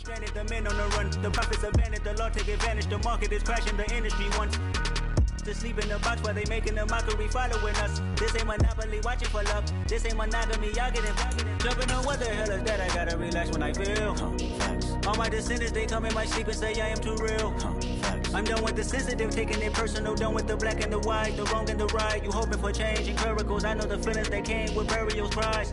Stranded, the men on the run. The profits abandoned, the law take advantage. The market is crashing, the industry wants to sleep in the box while they making a mockery following us. This ain't Monopoly, watching for love. This ain't monogamy, y'all getting jumping on what the hell is that? I gotta relax when I feel. All my descendants, they come in my sleep and say I am too real. I'm done with the sensitive, taking it personal. Done with the black and the white, the wrong and the right. You hoping for change and miracles. I know the feelings that came with burial cries.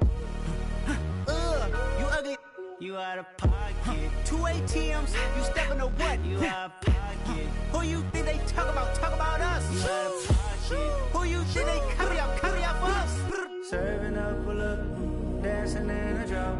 You ugly. You out of pocket. 2 ATMs, you stepping to what? You out of pocket. Who you think they talk about? Talk about us. You out of pocket. Who you think they carry out for us? Serving up, pull up, dancing in a drop.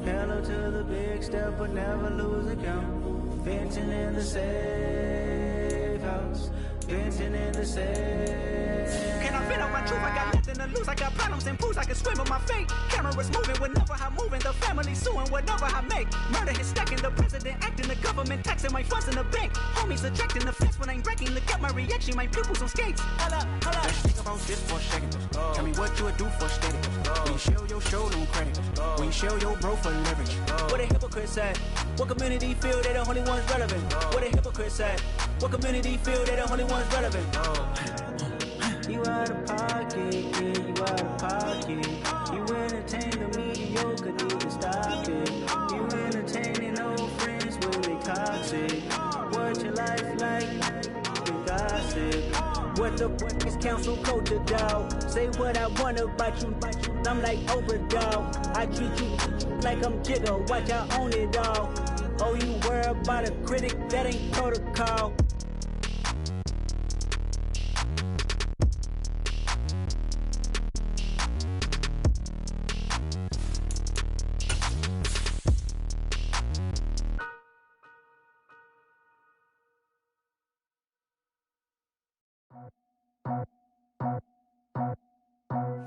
Hello to the big step, but never lose a count. Venting in the safe house. Venting in the safe. Can I fit out my truth? I got nothing to lose. I got problems and pools. I can swim with my fate. Cameras moving whenever I'm moving. The family suing whatever I make. Murder is stacking. The president acting. The government taxing my funds in the bank. Homies ejecting the fence when I'm breaking. Look at my reaction. My pupils on skates. Hold up. Let's think about this for a second. Tell me what you would do for steady. When you show your show no credit. When you show your bro for leverage. What a hypocrite said. What community feel they the only ones relevant? What a hypocrite said. What community feel they the only ones relevant? You out of pocket, yeah, you out of pocket. You entertain the mediocre, need to stop it. You entertaining old friends when they toxic. What your life like? You gossip. What the fuck is council culture, dog? Say what I want about you. I'm like overdog. I treat you like I'm Jigga. Watch I own it all. Oh, you worry about a critic? That ain't protocol.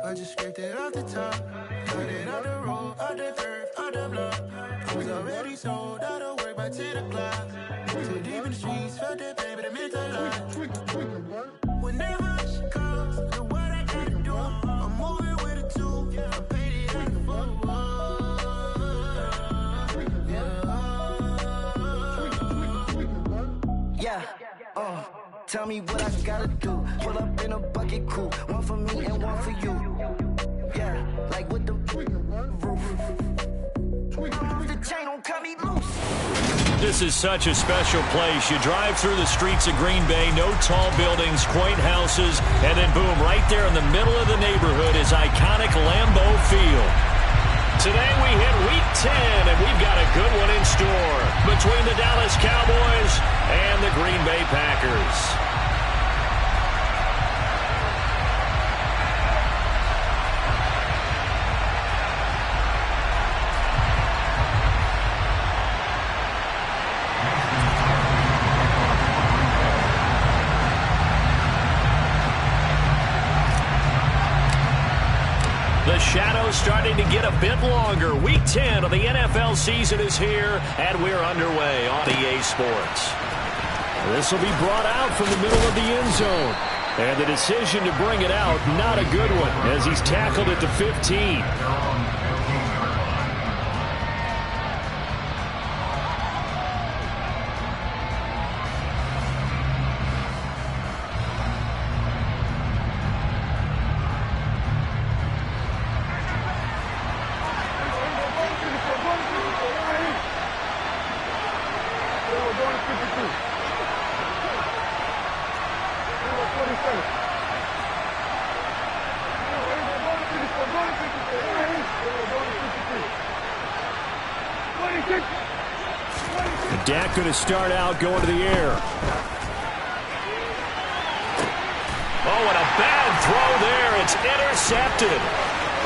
I just scraped it off the top, cut it off the road, off the curve, off the block. I was already sold, out of work by 10 o'clock. Too deep in the streets, felt that pain, but it meant a lot. Whenever she calls, know what I gotta do. I'm moving with a two, I'm painted like a fool. Yeah, tell me what I gotta do. Pull up in a bucket crew, one for me and one for you. Yeah, like with the roof. The chain don't cut me loose. This is such a special place. You drive through the streets of Green Bay, no tall buildings, quaint houses, and then boom, right there in the middle of the neighborhood is iconic Lambeau Field. Today we hit Week 10, and we've got a good one in store between the Dallas Cowboys and the Green Bay Packers. The shadow's starting to get a bit longer. Week 10 of the NFL season is here, and we're underway on EA Sports. This will be brought out from the middle of the end zone. And the decision to bring it out, not a good one, as he's tackled at the 15. Dak going to start out going to the air. Oh, and a bad throw there. It's intercepted.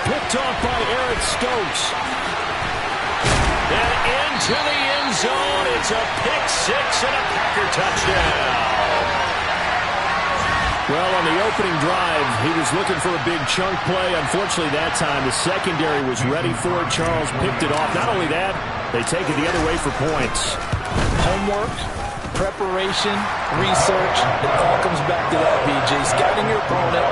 Picked off by Eric Stokes. And into the end zone. It's a pick six and a Packer touchdown. Well, on the opening drive, he was looking for a big chunk play. Unfortunately, that time, the secondary was ready for it. Charles picked it off. Not only that, they take it the other way for points. Homework, preparation, research, it all comes back to that, BJ. Scouting your opponent,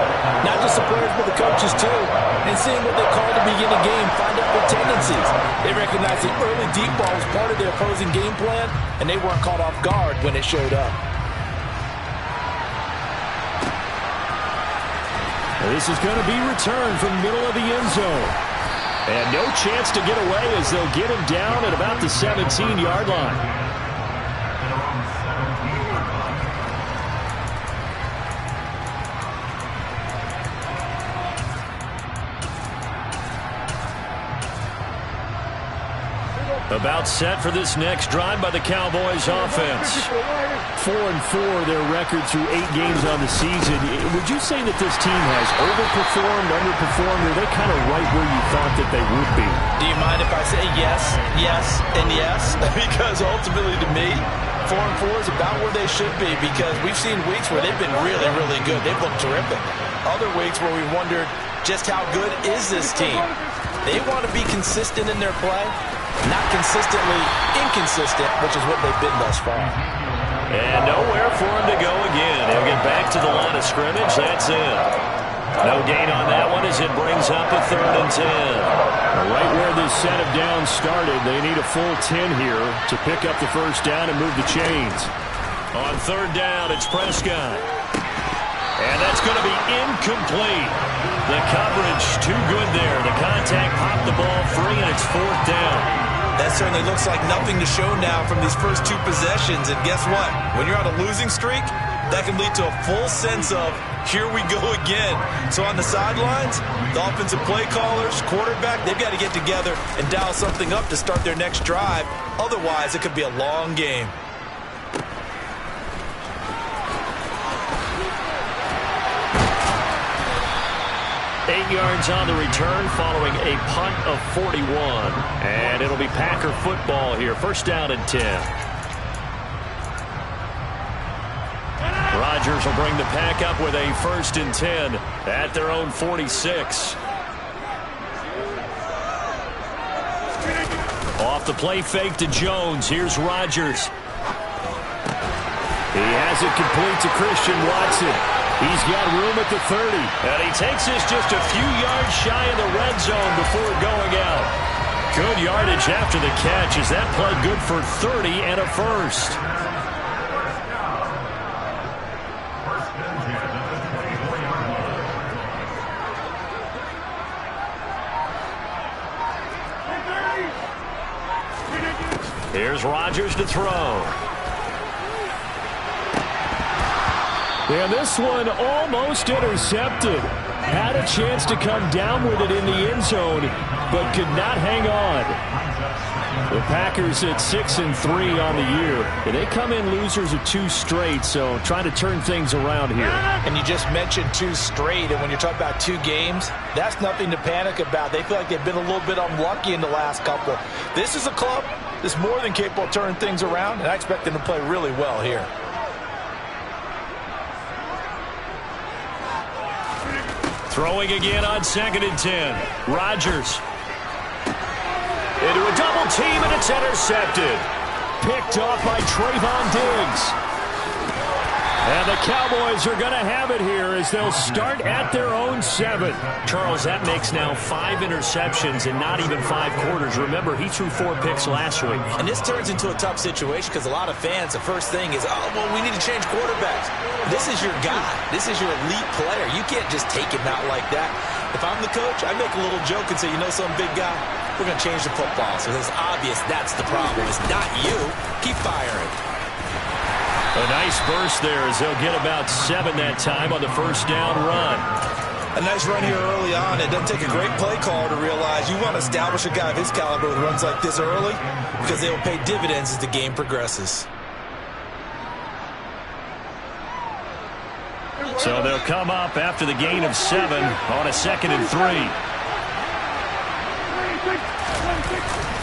not just the players, but the coaches, too. And seeing what they call to begin a game. Find out their tendencies. They recognized the early deep ball was part of their opposing game plan, and they weren't caught off guard when it showed up. This is going to be returned from the middle of the end zone. And no chance to get away as they'll get him down at about the 17-yard line. About set for this next drive by the Cowboys offense. 4-4 their record through 8 games on the season. Would you say that this team has overperformed, underperformed, or are they kind of right where you thought that they would be? Do you mind if I say yes, yes, and yes? Because ultimately to me, 4-4 is about where they should be, because we've seen weeks where they've been really, really good. They've looked terrific. Other weeks where we wondered just how good is this team. They want to be consistent in their play. Not consistently inconsistent, which is what they've been thus far. And nowhere for him to go again. He'll get back to the line of scrimmage. That's it. No gain on that one as it brings up a 3rd and 10. Right where this set of downs started, they need a full 10 here to pick up the first down and move the chains. On 3rd down, it's Prescott. And that's going to be incomplete. The coverage too good there. The contact popped the ball free, and it's 4th down. That certainly looks like nothing to show now from these first 2 possessions. And guess what? When you're on a losing streak, that can lead to a full sense of, here we go again. So on the sidelines, the offensive play callers, quarterback, they've got to get together and dial something up to start their next drive. Otherwise, it could be a long game. Yards on the return following a punt of 41. And it'll be Packer football here. 1st down and 10. Rodgers will bring the Pack up with a 1st and 10 at their own 46. Off the play fake to Jones. Here's Rodgers. He has it complete to Christian Watson. He's got room at the 30. And he takes this just a few yards shy of the red zone before going out. Good yardage after the catch as that play good for 30 and a 1st. Here's Rodgers to throw. And this one almost intercepted. Had a chance to come down with it in the end zone, but could not hang on. The Packers at 6-3 on the year. And they come in losers of 2 straight, so trying to turn things around here. And you just mentioned 2 straight, and when you're talking about 2 games, that's nothing to panic about. They feel like they've been a little bit unlucky in the last couple. This is a club that's more than capable of turning things around, and I expect them to play really well here. Throwing again on 2nd and 10. Rodgers. Into a double team, and it's intercepted. Picked off by Trayvon Diggs. And the Cowboys are going to have it here as they'll start at their own 7. Charles, that makes now 5 interceptions in not even 5 quarters. Remember, he threw 4 picks last week. And this turns into a tough situation because a lot of fans, the first thing is, oh, well, we need to change quarterbacks. This is your guy. This is your elite player. You can't just take him out like that. If I'm the coach, I make a little joke and say, you know some big guy? We're going to change the football. So it's obvious that's the problem. It's not you. Keep firing. A nice burst there as they'll get about 7 that time on the 1st down run. A nice run here early on. It doesn't take a great play caller to realize you want to establish a guy of his caliber with runs like this early because they will pay dividends as the game progresses. So they'll come up after the gain of 7 on a 2nd and 3.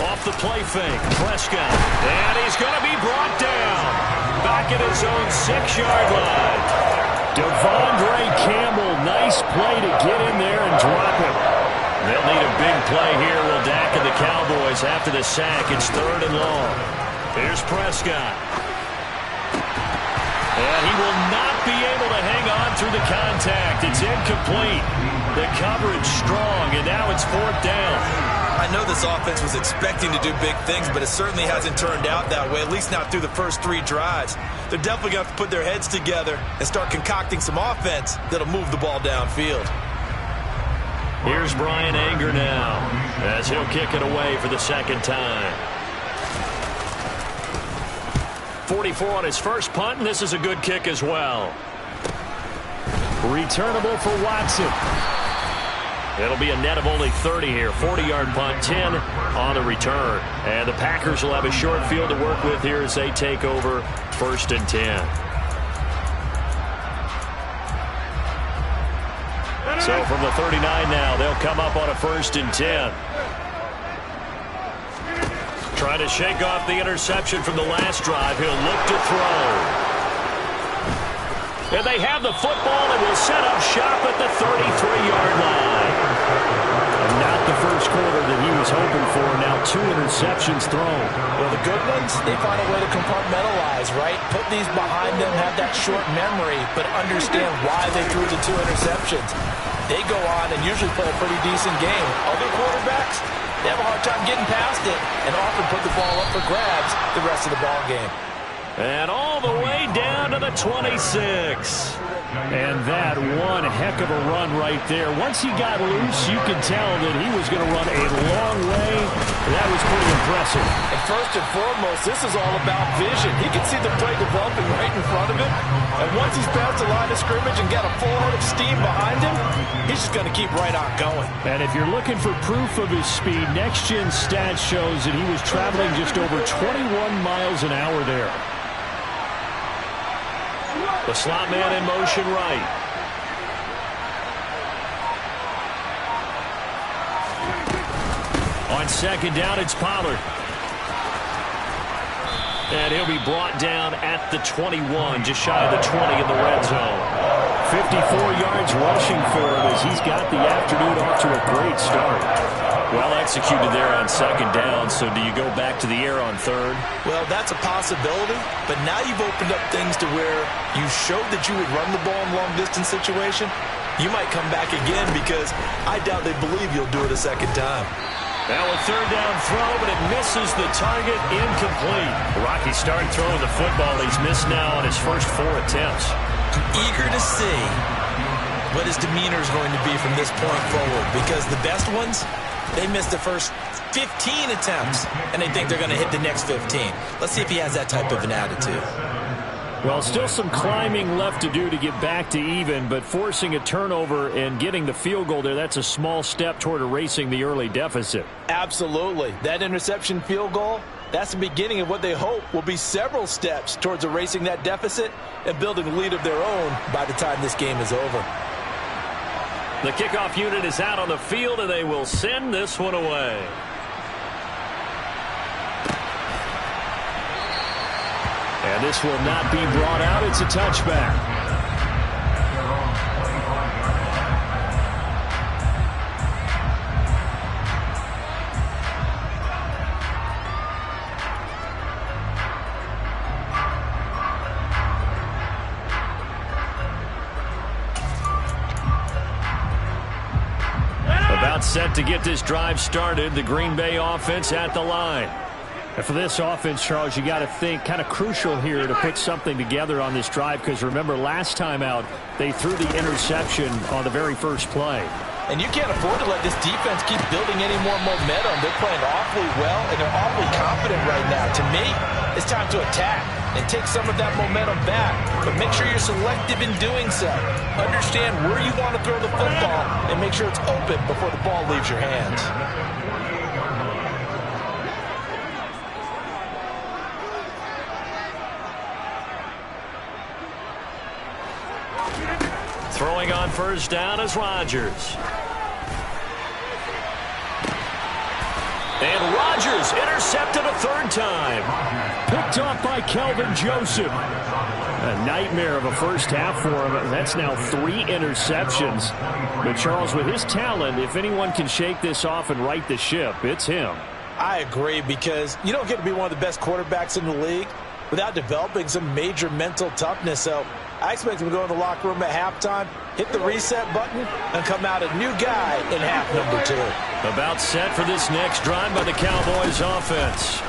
Off the play fake, Prescott. And he's going to be brought down. Back at his own 6-yard line. Devondre Campbell, nice play to get in there and drop him. They'll need a big play here, will Dak and the Cowboys after the sack. It's 3rd and long. Here's Prescott. And he will not be able to hang on through the contact. It's incomplete. The coverage strong, and now it's 4th down. I know this offense was expecting to do big things, but it certainly hasn't turned out that way, at least not through the first 3 drives. They're definitely going to have to put their heads together and start concocting some offense that'll move the ball downfield. Here's Brian Anger now, as he'll kick it away for the second time. 44 on his first punt, and this is a good kick as well. Returnable for Watson. It'll be a net of only 30 here. 40-yard punt, 10 on the return. And the Packers will have a short field to work with here as they take over 1st and 10. So from the 39 now, they'll come up on a 1st and 10. Trying to shake off the interception from the last drive. He'll look to throw. And they have the football and will set up shop at the 33-yard line. And not the first quarter that he was hoping for. Now 2 interceptions thrown. Well, the good ones, they find a way to compartmentalize, right? Put these behind them, have that short memory, but understand why they threw the 2 interceptions. They go on and usually play a pretty decent game. Other quarterbacks, they have a hard time getting past it and often put the ball up for grabs the rest of the ball game. And all the way down to the 26. And that one heck of a run right there. Once he got loose, you could tell that he was going to run a long way. That was pretty impressive. And first and foremost, this is all about vision. He can see the play developing right in front of him. And once he's past the line of scrimmage and got a full head of steam behind him, he's just going to keep right on going. And if you're looking for proof of his speed, Next Gen Stats shows that he was traveling just over 21 miles an hour there. The slot man in motion right. On 2nd down, it's Pollard. And he'll be brought down at the 21, just shy of the 20 in the red zone. 54 yards rushing for him as he's got the afternoon off to a great start. Well executed there on 2nd down, so do you go back to the air on 3rd? Well, that's a possibility, but now you've opened up things to where you showed that you would run the ball in long-distance situation. You might come back again because I doubt they believe you'll do it a 2nd time. Now a 3rd down throw, but it misses the target, incomplete. Rocky started throwing the football. He's missed now on his first 4 attempts. I'm eager to see what his demeanor is going to be from this point forward because the best ones, they missed the first 15 attempts, and they think they're going to hit the next 15. Let's see if he has that type of an attitude. Well, still some climbing left to do to get back to even, but forcing a turnover and getting the field goal there, that's a small step toward erasing the early deficit. Absolutely. That interception field goal, that's the beginning of what they hope will be several steps towards erasing that deficit and building a lead of their own by the time this game is over. The kickoff unit is out on the field, and they will send this one away. And this will not be brought out. It's a touchback. About set to get this drive started. The Green Bay offense at the line. And for this offense, Charles, you got to think kind of crucial here to put something together on this drive because remember last time out they threw the interception on the very first play. And you can't afford to let this defense keep building any more momentum. They're playing awfully well, and they're awfully confident right now. To me, it's time to attack and take some of that momentum back. But make sure you're selective in doing so. Understand where you want to throw the football and make sure it's open before the ball leaves your hands. Throwing on first down is Rodgers. And Rodgers intercepted a 3rd time. Picked off by Kelvin Joseph. A nightmare of a first half for him. That's now 3 interceptions. But Charles, with his talent, if anyone can shake this off and right the ship, it's him. I agree because you don't get to be one of the best quarterbacks in the league without developing some major mental toughness. So I expect him to go in the locker room at halftime, hit the reset button, and come out a new guy in half number 2. About set for this next drive by the Cowboys offense.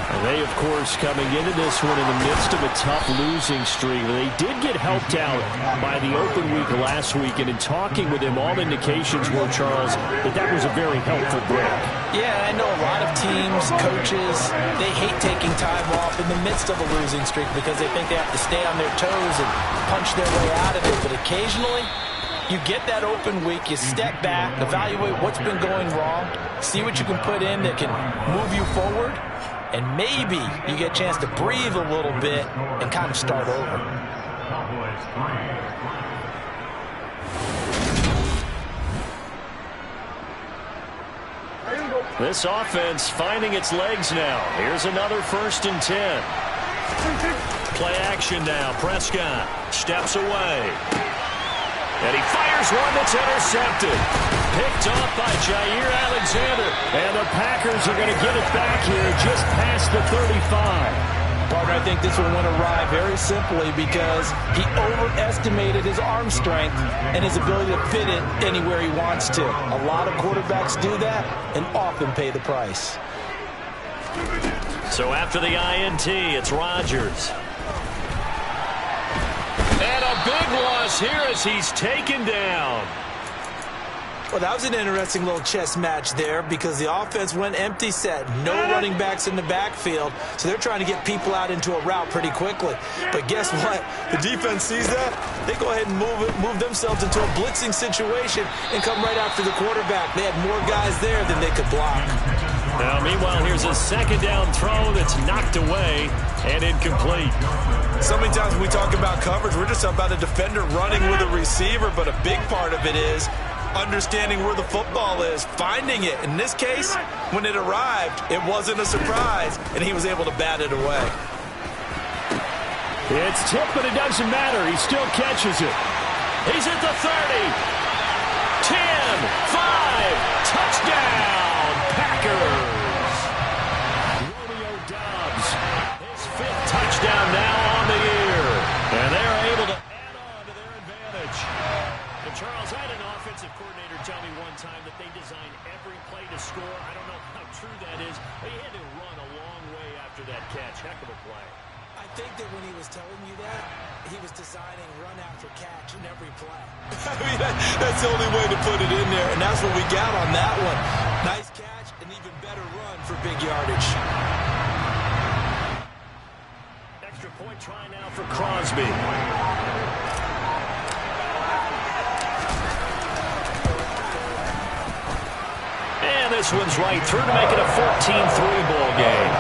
And they, of course, coming into this one in the midst of a tough losing streak. They did get helped out by the open week last week, and in talking with him, all indications were, Charles, that was a very helpful break. Yeah, I know a lot of teams, coaches, they hate taking time off in the midst of a losing streak because they think they have to stay on their toes and punch their way out of it. But occasionally, you get that open week, you step back, evaluate what's been going wrong, see what you can put in that can move you forward, and maybe you get a chance to breathe a little bit and kind of start over. This offense finding its legs now. Here's another 1st and 10. Play action now. Prescott steps away. And he fires one that's intercepted. Picked off by Jair Alexander. And the Packers are going to get it back here just past the 35. Partner, I think this one went awry very simply because he overestimated his arm strength and his ability to fit it anywhere he wants to. A lot of quarterbacks do that and often pay the price. So after the INT, it's Rodgers. And a big loss here as he's taken down. Well, that was an interesting little chess match there because the offense went empty set. No running backs in the backfield, so they're trying to get people out into a route pretty quickly. But guess what? The defense sees that. They go ahead and move themselves into a blitzing situation and come right after the quarterback. They had more guys there than they could block. Now, meanwhile, here's a 2nd down throw that's knocked away and incomplete. So many times when we talk about coverage, we're just talking about a defender running with a receiver, but a big part of it is understanding where the football is, finding it. In this case, when it arrived, it wasn't a surprise, and he was able to bat it away. It's tipped, but it doesn't matter. He still catches it. He's at the 30. 10, 5, touchdown, Packers. Romeo Doubs, his 5th touchdown now on the year. And they're able to add on to their advantage. And Charles, I had an offensive coordinator tell me one time that they design every play to score. I don't know how true that is, but he had to run a long way after that catch. Heck of a play. I think that when he was telling you that, he was designing run after catch in every play. I mean, that's the only way to put it in there, and that's what we got on that one. Nice catch, an even better run for big yardage. Extra point try now for Crosby. And this one's right through to make it a 14-3 ball game.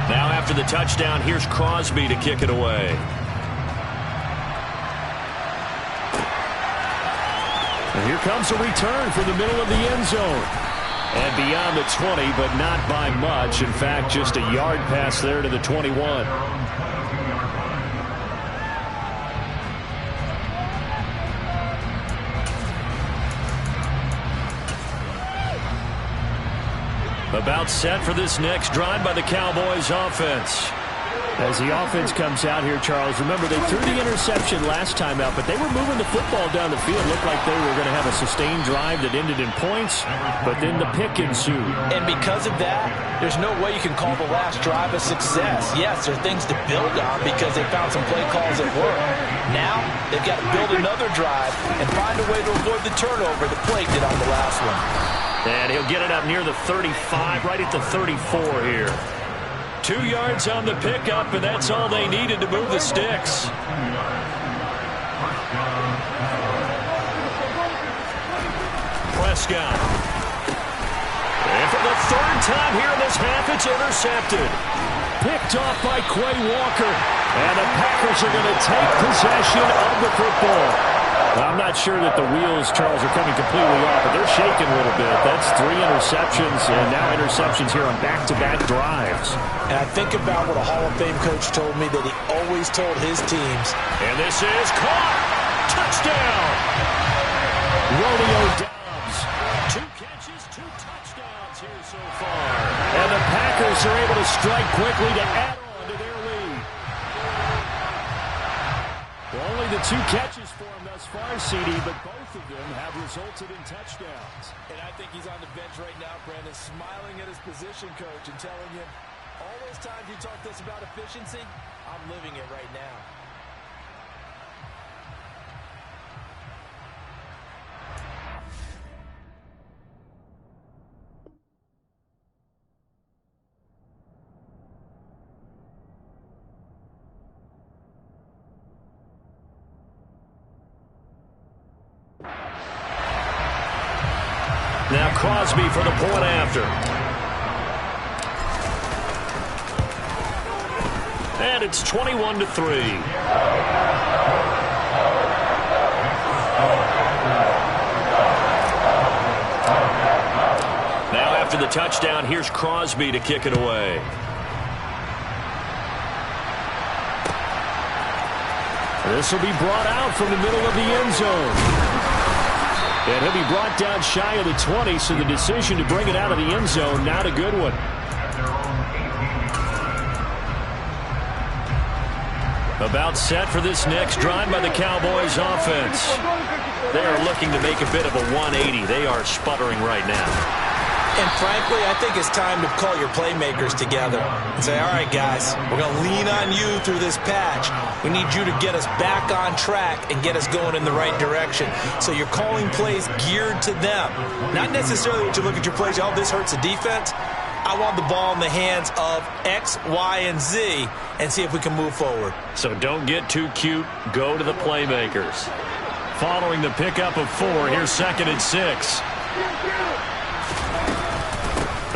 Now after the touchdown, here's Crosby to kick it away. And here comes a return from the middle of the end zone. And beyond the 20, but not by much. In fact, just a yard pass there to the 21. About set for this next drive by the Cowboys offense. As the offense comes out here, Charles, remember they threw the interception last time out, but they were moving the football down the field. Looked like they were going to have a sustained drive that ended in points, but then the pick ensued. And because of that, there's no way you can call the last drive a success. Yes, there are things to build on because they found some play calls that work. Now, they've got to build another drive and find a way to avoid the turnover that plagued it on the last one. And he'll get it up near the 35, right at the 34 here. 2 yards on the pickup, and that's all they needed to move the sticks. Prescott. And for the 3rd time here in this half, it's intercepted. Picked off by Quay Walker. And the Packers are going to take possession of the football. I'm not sure that the wheels, Charles, are coming completely off, but they're shaking a little bit. That's 3 interceptions, and now interceptions here on back-to-back drives. And I think about what a Hall of Fame coach told me that he always told his teams. And this is caught. Touchdown. Romeo Doubs. 2 catches, 2 touchdowns here so far. And the Packers are able to strike quickly to add on to their lead. Well, only the 2 catches for him thus far, CD, but both of them have resulted in touchdowns. And I think he's on the bench right now, Brandon, smiling at his position coach and telling him, all those times you talked to us about efficiency, I'm living it right now. Now Crosby for the point after. And it's 21-3. Now after the touchdown, here's Crosby to kick it away. This will be brought out from the middle of the end zone. And he'll be brought down shy of the 20, so the decision to bring it out of the end zone, not a good one. About set for this next drive by the Cowboys offense. They are looking to make a bit of a 180. They are sputtering right now. And frankly, I think it's time to call your playmakers together and say, all right, guys, we're going to lean on you through this patch. We need you to get us back on track and get us going in the right direction. So you're calling plays geared to them. Not necessarily that you look at your plays, oh, this hurts the defense. I want the ball in the hands of X, Y, and Z and see if we can move forward. So don't get too cute. Go to the playmakers. Following the pickup of 4, here's 2nd and 6.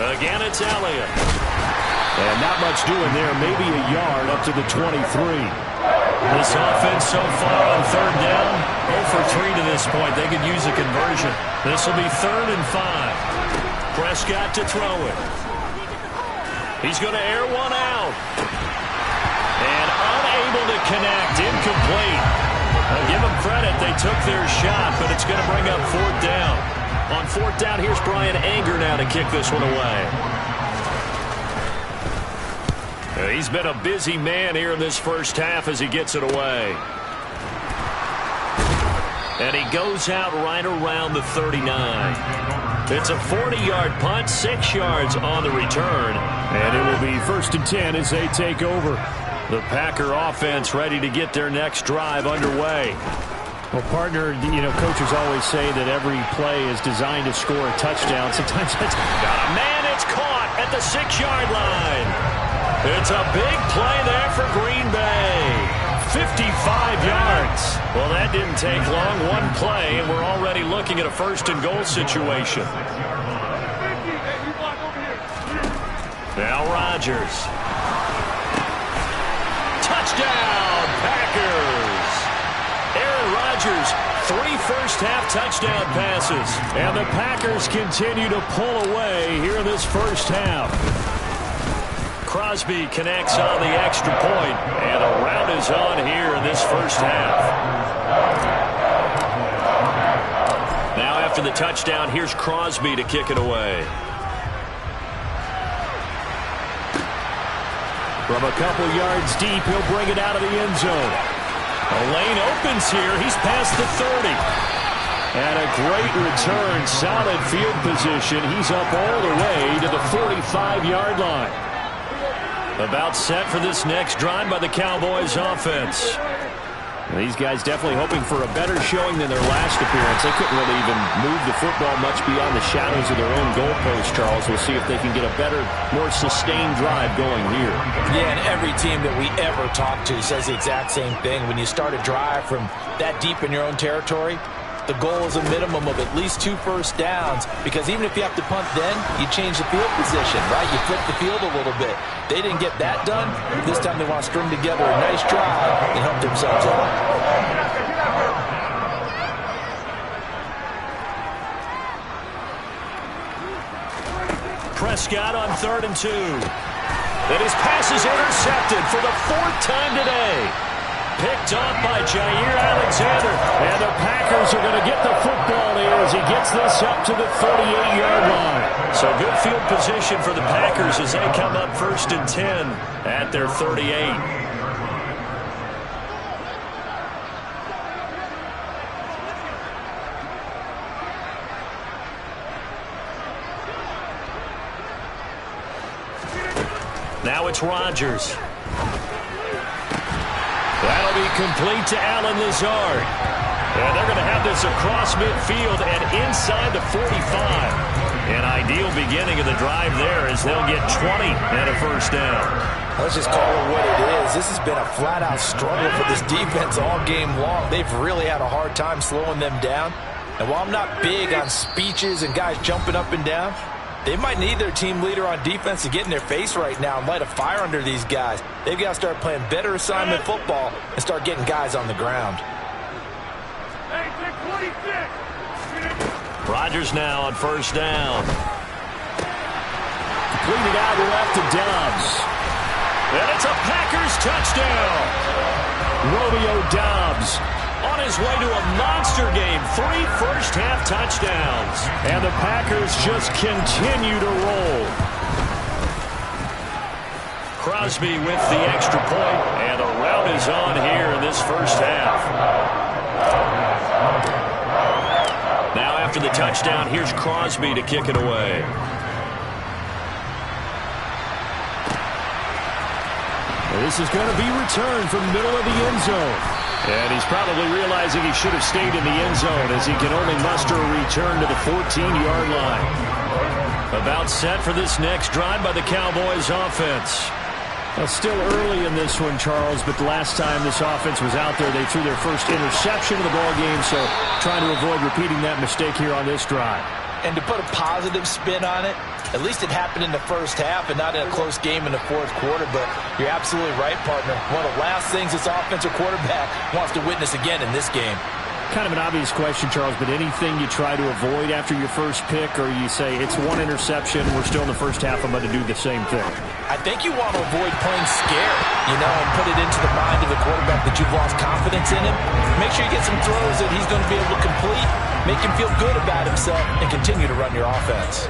Again, it's Elliott. And not much doing there. Maybe a yard up to the 23. This offense so far on 3rd down, 0 for 3 to this point. They could use a conversion. This will be 3rd and 5. Prescott to throw it. He's going to air one out. And unable to connect. Incomplete. I'll give them credit. They took their shot, but it's going to bring up 4th down. On 4th down, here's Brian Anger now to kick this one away. He's been a busy man here in this first half as he gets it away. And he goes out right around the 39. It's a 40-yard punt, 6 yards on the return. And it will be 1st and 10 as they take over. The Packer offense ready to get their next drive underway. Well, partner, coaches always say that every play is designed to score a touchdown. Sometimes it's got a man. It's caught at the 6-yard line. It's a big play there for Green Bay. 55 yards. Well, that didn't take long. 1 play, and we're already looking at a 1st and goal situation. Now Rodgers. Touchdown, Packers. Aaron Rodgers, 3 first-half touchdown passes. And the Packers continue to pull away here in this first half. Crosby connects on the extra point, and a rout is on here in this first half. Now after the touchdown, here's Crosby to kick it away. From a couple yards deep, he'll bring it out of the end zone. A lane opens here. He's past the 30. And a great return, solid field position. He's up all the way to the 45-yard line. About set for this next drive by the Cowboys offense. These guys definitely hoping for a better showing than their last appearance. They couldn't really even move the football much beyond the shadows of their own goalpost, Charles. We'll see if they can get a better, more sustained drive going here. Yeah, and every team that we ever talk to says the exact same thing. When you start a drive from that deep in your own territory, the goal is a minimum of at least 2 first downs, because even if you have to punt then, you change the field position, right? You flip the field a little bit. They didn't get that done. This time they want to string together a nice drive and help themselves out. Prescott on 3rd and 2. And his pass is intercepted for the 4th time today. Picked off by Jair Alexander. And the Packers are going to get the football here as he gets this up to the 38-yard line. So good field position for the Packers as they come up 1st and 10 at their 38. Now it's Rodgers. That'll be complete to Allen Lazard. And they're going to have this across midfield and inside the 45. An ideal beginning of the drive there as they'll get 20 and a 1st down. Let's just call it what it is. This has been a flat-out struggle for this defense all game long. They've really had a hard time slowing them down. And while I'm not big on speeches and guys jumping up and down, they might need their team leader on defense to get in their face right now and light a fire under these guys. They've got to start playing better assignment football and start getting guys on the ground. Rodgers now on 1st down. Completed out left to Dobbs. And it's a Packers touchdown. Romeo Dobbs on his way to a monster game. 3 first-half touchdowns. And the Packers just continue to roll. Crosby with the extra point, and the rout is on here in this 1st half. Now after the touchdown, here's Crosby to kick it away. This is going to be returned from the middle of the end zone. And he's probably realizing he should have stayed in the end zone as he can only muster a return to the 14-yard line. About set for this next drive by the Cowboys offense. Well, still early in this one, Charles, but the last time this offense was out there, they threw their first interception of the ball game, so trying to avoid repeating that mistake here on this drive. And to put a positive spin on it, at least it happened in the 1st half and not in a close game in the 4th quarter. But you're absolutely right, partner. One of the last things this offensive quarterback wants to witness again in this game. Kind of an obvious question, Charles, but anything you try to avoid after your first pick, or you say it's 1 interception, we're still in the 1st half, I'm going to do the same thing? I think you want to avoid playing scared, and put it into the mind of the quarterback that you've lost confidence in him. Make sure you get some throws that he's going to be able to complete, make him feel good about himself, and continue to run your offense.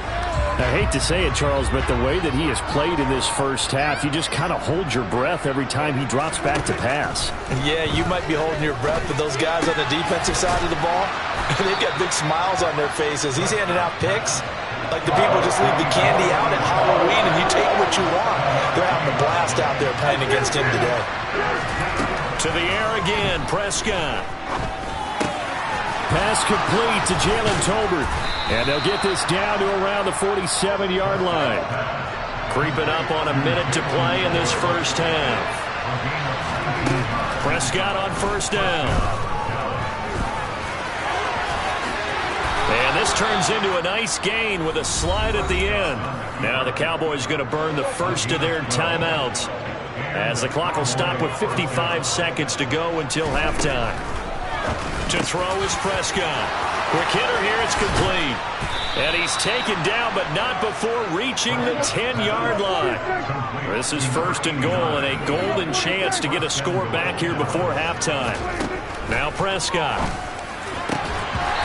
I hate to say it, Charles, but the way that he has played in this 1st half, you just kind of hold your breath every time he drops back to pass. Yeah, you might be holding your breath, but those guys on the defensive side of the ball, they've got big smiles on their faces. He's handing out picks like the people just leave the candy out at Halloween and you take what you want. They're having a blast out there playing against him today. To the air again, Prescott. Pass complete to Jalen Tolbert. And they'll get this down to around the 47-yard line. Creeping up on a minute to play in this 1st half. Prescott on 1st down. And this turns into a nice gain with a slide at the end. Now the Cowboys going to burn the first of their timeouts as the clock will stop with 55 seconds to go until halftime. To throw is Prescott. Quick hitter here, it's complete. And he's taken down, but not before reaching the 10-yard line. This is 1st and goal, and a golden chance to get a score back here before halftime. Now Prescott.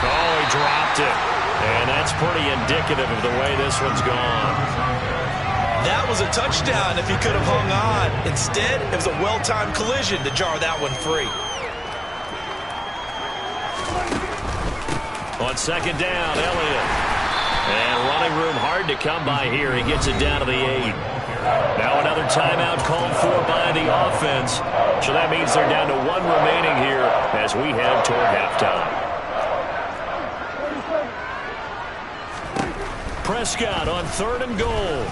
Oh, he dropped it. And that's pretty indicative of the way this one's gone. That was a touchdown if he could have hung on. Instead, it was a well-timed collision to jar that one free. On 2nd down, Elliott. And running room hard to come by here. He gets it down to the 8. Now another timeout called for by the offense. So that means they're down to 1 remaining here as we head toward halftime. Prescott on 3rd and goal.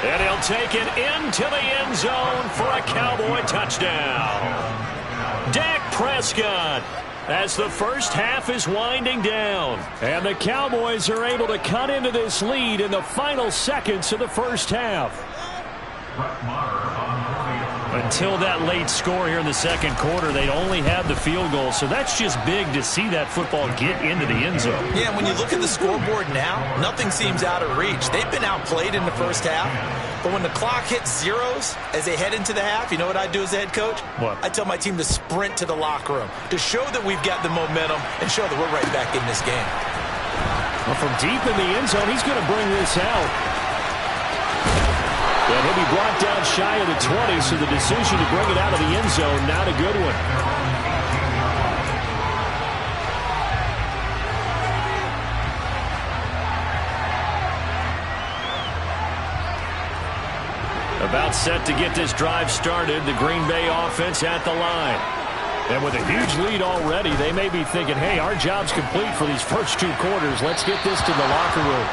And he'll take it into the end zone for a Cowboy touchdown. Dak Prescott, as the 1st half is winding down. And the Cowboys are able to cut into this lead in the final seconds of the 1st half. Until that late score here in the second quarter, they'd only had the field goal, so that's just big to see that football get into the end zone. Yeah, and when you look at the scoreboard now, nothing seems out of reach. They've been outplayed in the first half, but when the clock hits zeros as they head into the half, you know what I do as a head coach? What? I tell my team to sprint to the locker room to show that we've got the momentum and show that we're right back in this game. Well, from deep in the end zone, he's going to bring this out. And he'll be brought down shy of the 20, so the decision to bring it out of the end zone, not a good one. About set to get this drive started, the Green Bay offense at the line. And with a huge lead already, they may be thinking, hey, our job's complete for these first 2 quarters. Let's get this to the locker room.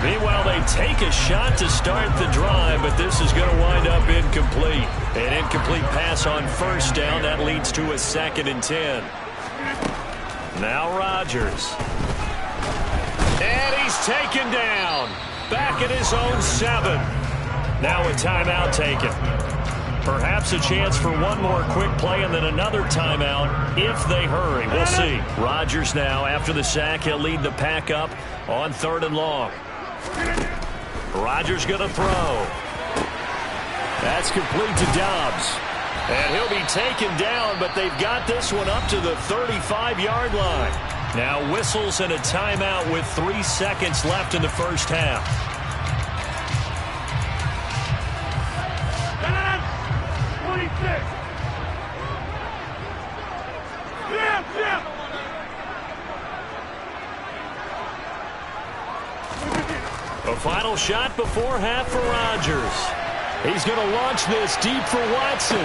Meanwhile, they take a shot to start the drive, but this is going to wind up incomplete. An incomplete pass on first down. That leads to a 2nd and 10. Now Rodgers. And he's taken down. Back at his own 7. Now a timeout taken. Perhaps a chance for one more quick play and then another timeout if they hurry. We'll see. Rodgers now, after the sack, he'll lead the pack up on 3rd and long. Rodgers going to throw. That's complete to Dobbs. And he'll be taken down, but they've got this one up to the 35-yard line. Now whistles and a timeout with 3 seconds left in the first half. A final shot before half for Rodgers. He's going to launch this deep for Watson.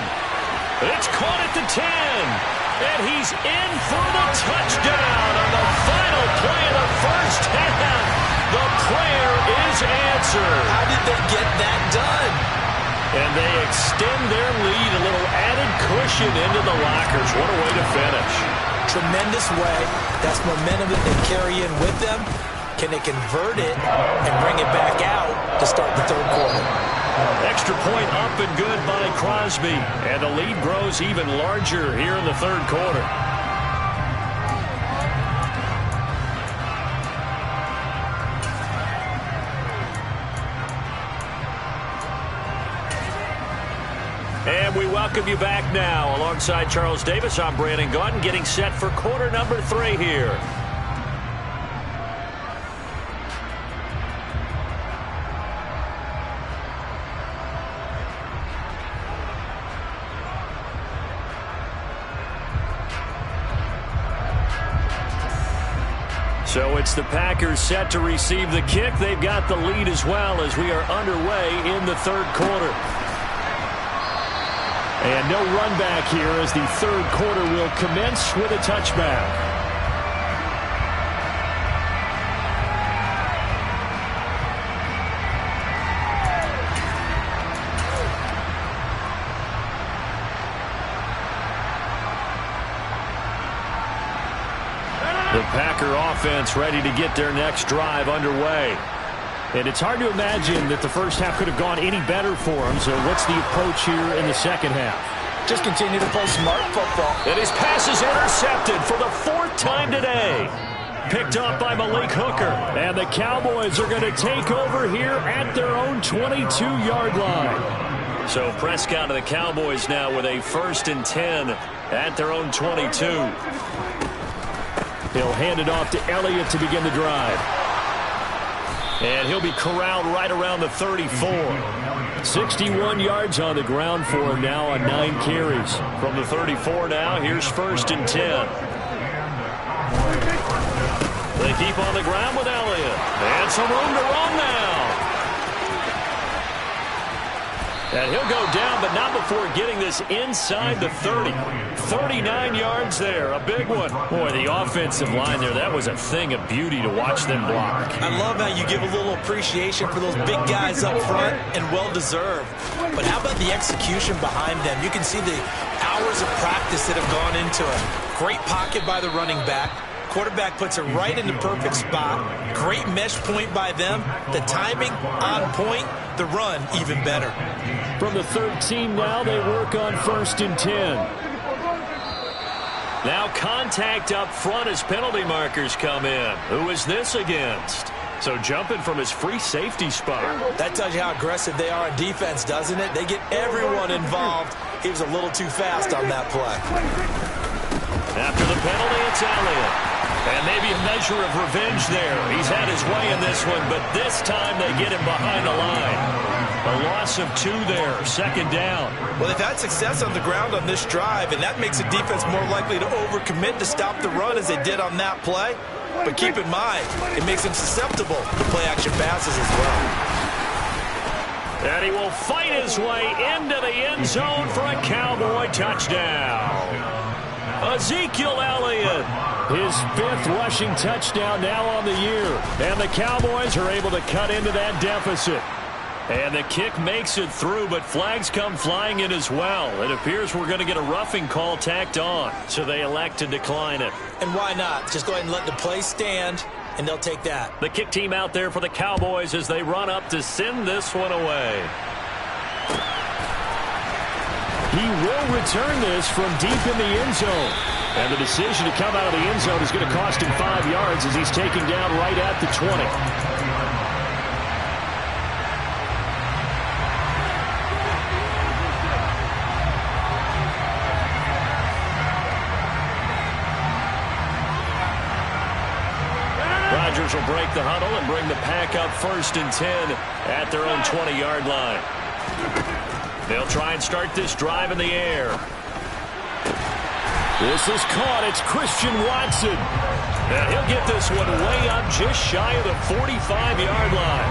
It's caught at the 10. And he's in for the touchdown on the final play of the first half. The prayer is answered. How did they get that done? And they extend their lead, a little added cushion into the lockers. What a way to finish. Tremendous way. That's momentum that they carry in with them. Can they convert it and bring it back out to start the 3rd quarter? Extra point up and good by Crosby. And the lead grows even larger here in the 3rd quarter. And we welcome you back now. Alongside Charles Davis, I'm Brandon Gaudin, getting set for quarter number 3 here. So it's the Packers set to receive the kick. They've got the lead as well as we are underway in the 3rd quarter. And no run back here as the 3rd quarter will commence with a touchback. The Packer offense ready to get their next drive underway. And it's hard to imagine that the first half could have gone any better for them. So what's the approach here in the second half? Just continue to play smart football. And his pass is intercepted for the 4th time today. Picked up by Malik Hooker. And the Cowboys are going to take over here at their own 22-yard line. So Prescott and the Cowboys now with a 1st and 10 at their own 22. He'll hand it off to Elliott to begin the drive. And he'll be corralled right around the 34. 61 yards on the ground for him now on 9 carries. From the 34 now, here's 1st and 10. They keep on the ground with Elliott. And some room to run now. And he'll go down, but not before getting this inside the 30. 39 yards there, a big one. Boy, the offensive line there, that was a thing of beauty to watch them block. I love how you give a little appreciation for those big guys up front, and well-deserved. But how about the execution behind them? You can see the hours of practice that have gone into it. Great pocket by the running back. Quarterback puts it right in the perfect spot. Great mesh point by them. The timing on point. the run even better. From the 13 now, they work on 1st and 10. Now contact up front as penalty markers come in. Who is this against? So jumping from his free safety spot. That tells you how aggressive they are on defense, doesn't it? They get everyone involved. He was a little too fast on that play. After the penalty, it's Elliott. And maybe a measure of revenge there. He's had his way in this one, but this time they get him behind the line. A loss of 2 there, 2nd down. Well, they've had success on the ground on this drive, and that makes the defense more likely to overcommit to stop the run as they did on that play. But keep in mind, it makes them susceptible to play-action passes as well. And he will fight his way into the end zone for a Cowboy touchdown. Ezekiel Elliott, his 5th rushing touchdown now on the year. And the Cowboys are able to cut into that deficit. And the kick makes it through, but flags come flying in as well. It appears we're going to get a roughing call tacked on, so they elect to decline it. And why not? Just go ahead and let the play stand, and they'll take that. The kick team out there for the Cowboys as they run up to send this one away. He will return this from deep in the end zone. And the decision to come out of the end zone is going to cost him 5 yards as he's taken down right at the 20. Rodgers will break the huddle and bring the pack up 1st and 10 at their own 20-yard line. They'll try and start this drive in the air. This is caught. It's Christian Watson. And he'll get this one way up just shy of the 45-yard line.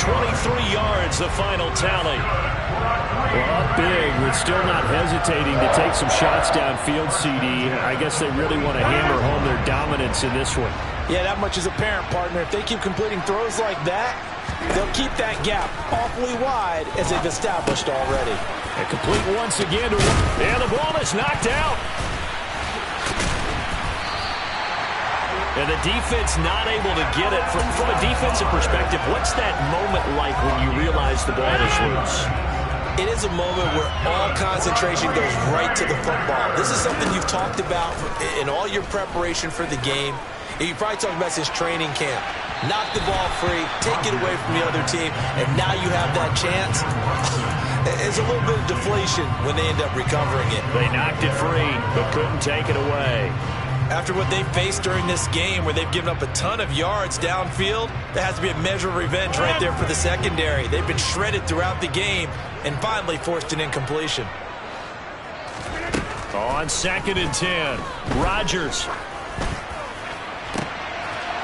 23 yards, the final tally. Well, up big, but still not hesitating to take some shots downfield, CD. I guess they really want to hammer home their dominance in this one. Yeah, that much is apparent, partner. If they keep completing throws like that, they'll keep that gap awfully wide as they've established already. And complete once again. And the ball is knocked out. And the defense not able to get it. From a defensive perspective, what's that moment like when you realize the ball is loose? It is a moment where all concentration goes right to the football. This is something you've talked about in all your preparation for the game. You probably talked about since training camp. Knock the ball free, take it away from the other team, and now you have that chance. It's a little bit of deflation when they end up recovering it. They knocked it free, but couldn't take it away. After what they faced during this game where they've given up a ton of yards downfield, there has to be a measure of revenge right there for the secondary. They've been shredded throughout the game and finally forced an incompletion. On 2nd and 10, Rodgers.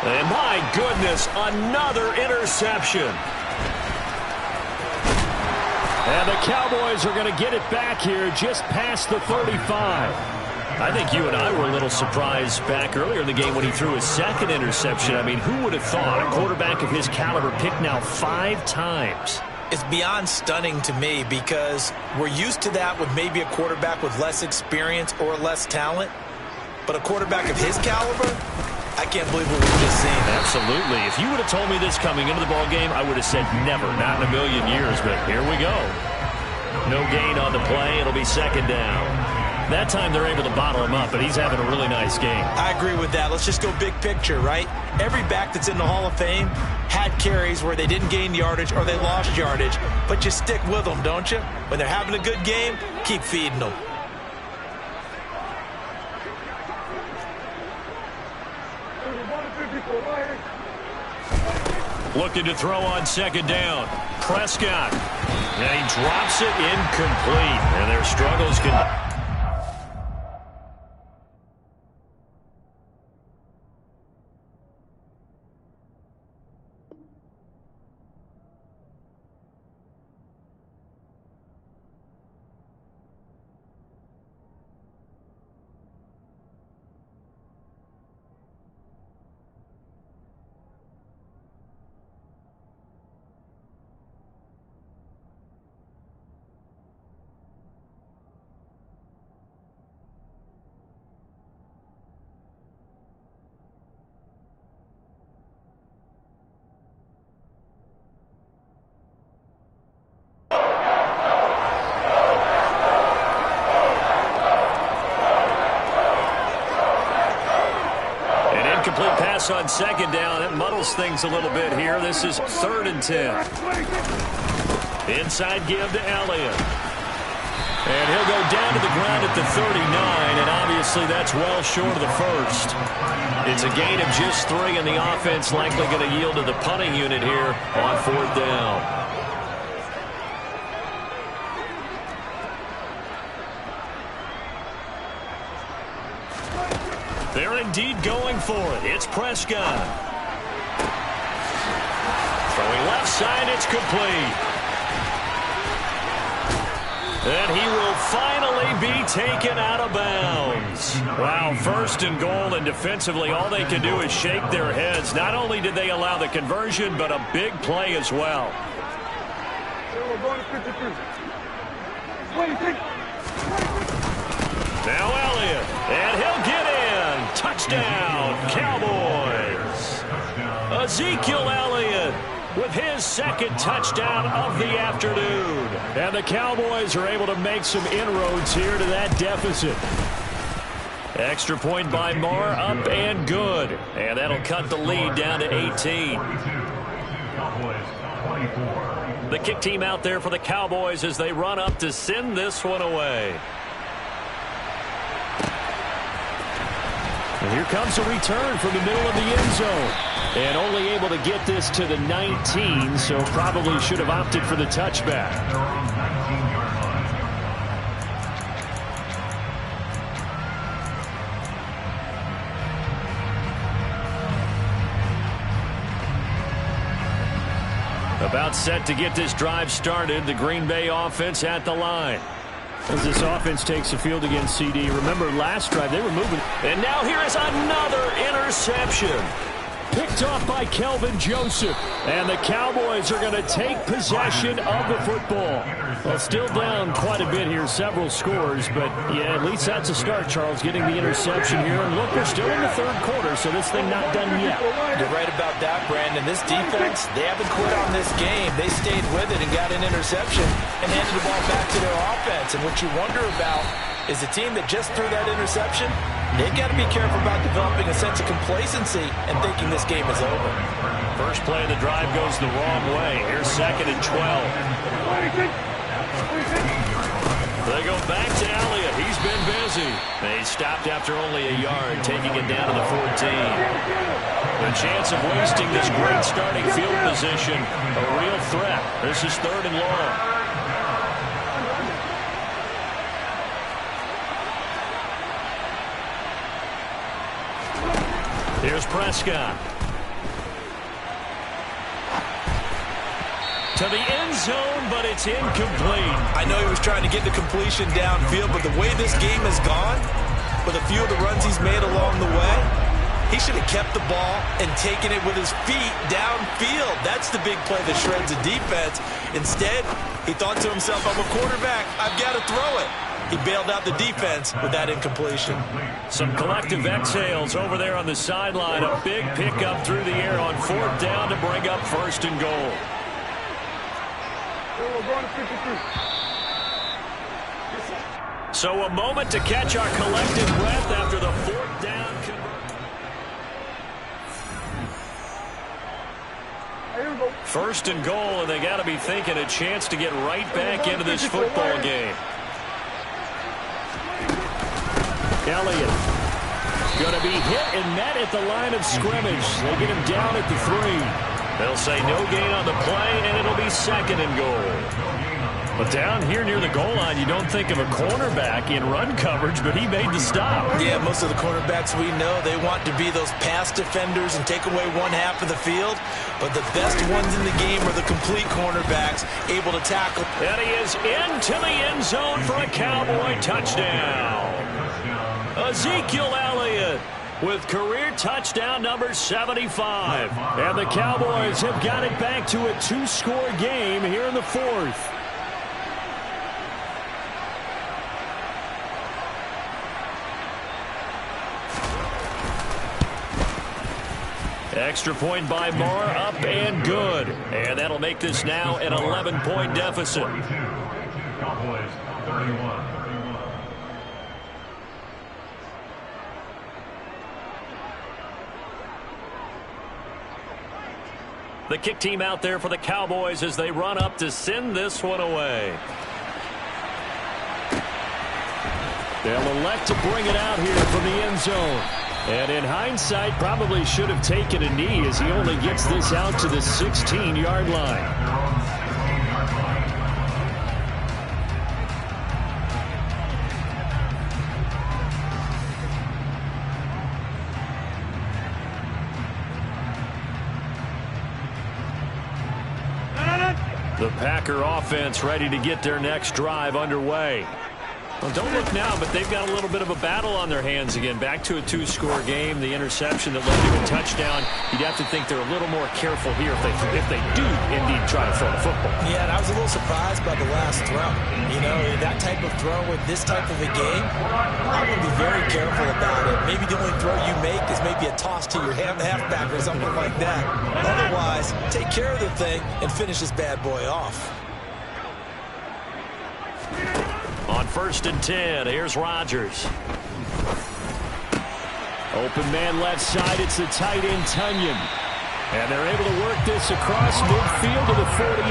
And my goodness, another interception. And the Cowboys are going to get it back here just past the 35. I think you and I were a little surprised back earlier in the game when he threw his 2nd interception. I mean, who would have thought a quarterback of his caliber picked now 5 times? It's beyond stunning to me because we're used to that with maybe a quarterback with less experience or less talent. But a quarterback of his caliber, I can't believe what we've just seen. Absolutely. If you would have told me this coming into the ball game, I would have said never, not in a million years. But here we go. No gain on the play. It'll be 2nd down. That time they're able to bottle him up, but he's having a really nice game. I agree with that. Let's just go big picture, right? Every back that's in the Hall of Fame had carries where they didn't gain yardage or they lost yardage. But you stick with them, don't you? When they're having a good game, keep feeding them. Looking to throw on 2nd down. Prescott. And he drops it incomplete. And their struggles can... pass on second down. That muddles things a little bit here. This is 3rd and 10. Inside give to Elliott. And he'll go down to the ground at the 39, and obviously that's well short of the first. It's a gain of just 3, and the offense likely going to yield to the punting unit here on 4th down. They're indeed going for it. It's Prescott. Throwing left side, it's complete. And he will finally be taken out of bounds. Wow, 1st and goal, and defensively all they can do is shake their heads. Not only did they allow the conversion, but a big play as well. Now Elliott, and he'll get in. Touchdown, Cowboys. Ezekiel Elliott with his 2nd touchdown of the afternoon. And the Cowboys are able to make some inroads here to that deficit. Extra point by Moore, up and good. And that'll cut the lead down to 18. The kick team out there for the Cowboys as they run up to send this one away. And here comes a return from the middle of the end zone. And only able to get this to the 19, so probably should have opted for the touchback. About set to get this drive started, the Green Bay offense at the line. As this offense takes the field against CD, remember last drive they were moving. And now here is another interception. Picked off by Kelvin Joseph. And the Cowboys are going to take possession of the football. Well, still down quite a bit here, several scores. But, yeah, at least that's a start, Charles, getting the interception here. And look, we're still in the 3rd quarter, so this thing not done yet. You're right about that, Brandon. This defense, they haven't quit on this game. They stayed with it and got an interception and handed the ball back to their offense. And what you wonder about is the team that just threw that interception, they've got to be careful about developing a sense of complacency and thinking this game is over. First play of the drive goes the wrong way. Here's 2nd and 12. They go back to Elliott. He's been busy. They stopped after only a yard, taking it down to the 14. The chance of wasting this great starting field position, a real threat. This is 3rd and long. Here's Prescott. To the end zone, but it's incomplete. I know he was trying to get the completion downfield, but the way this game has gone, with a few of the runs he's made along the way, he should have kept the ball and taken it with his feet downfield. That's the big play that shreds the defense. Instead, he thought to himself, I'm a quarterback, I've got to throw it. He bailed out the defense with that incompletion. Some collective exhales over there on the sideline. A big pickup through the air on 4th down to bring up 1st and goal. So a moment to catch our collective breath after the 4th down conversion. 1st and goal, and they got to be thinking a chance to get right back into this football game. Elliott going to be hit and met at the line of scrimmage. They get him down at the 3. They'll say no gain on the play, and it'll be 2nd and goal. But down here near the goal line, you don't think of a cornerback in run coverage, but he made the stop. Yeah, most of the cornerbacks we know, they want to be those pass defenders and take away one half of the field. But the best ones in the game are the complete cornerbacks, able to tackle. And he is into the end zone for a Cowboy touchdown. Ezekiel Elliott with career touchdown number 75. And the Cowboys have got it back to a 2-score game here in the 4th. Extra point by Moore, up and good. And that'll make this now an 11-point deficit. Cowboys 31. The kick team out there for the Cowboys as they run up to send this one away. They'll elect to bring it out here from the end zone. And in hindsight, probably should have taken a knee as he only gets this out to the 16-yard line. The Packer offense ready to get their next drive underway. Well, don't look now, but they've got a little bit of a battle on their hands again. Back to a two-score game. The interception that led to a touchdown. You'd have to think they're a little more careful here if they do indeed try to throw the football. Yeah, and I was a little surprised by the last throw. You know, that type of throw with this type of a game, I'm going to be very careful about it. Maybe the only throw you make is maybe a toss to your halfback or something like that. Otherwise, take care of the thing and finish this bad boy off. On 1st and 10, here's Rodgers. Open man left side, it's the tight end Tunyon. And they're able to work this across midfield to the 48.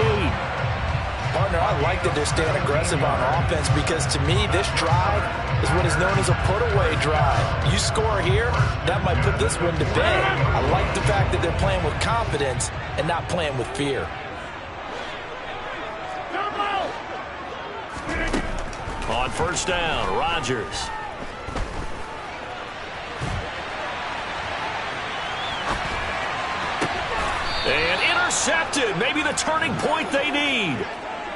Partner, I like that they're staying aggressive on offense because to me, this drive is what is known as a put-away drive. You score here, that might put this one to bed. I like the fact that they're playing with confidence and not playing with fear. On 1st down, Rodgers. And intercepted. Maybe the turning point they need.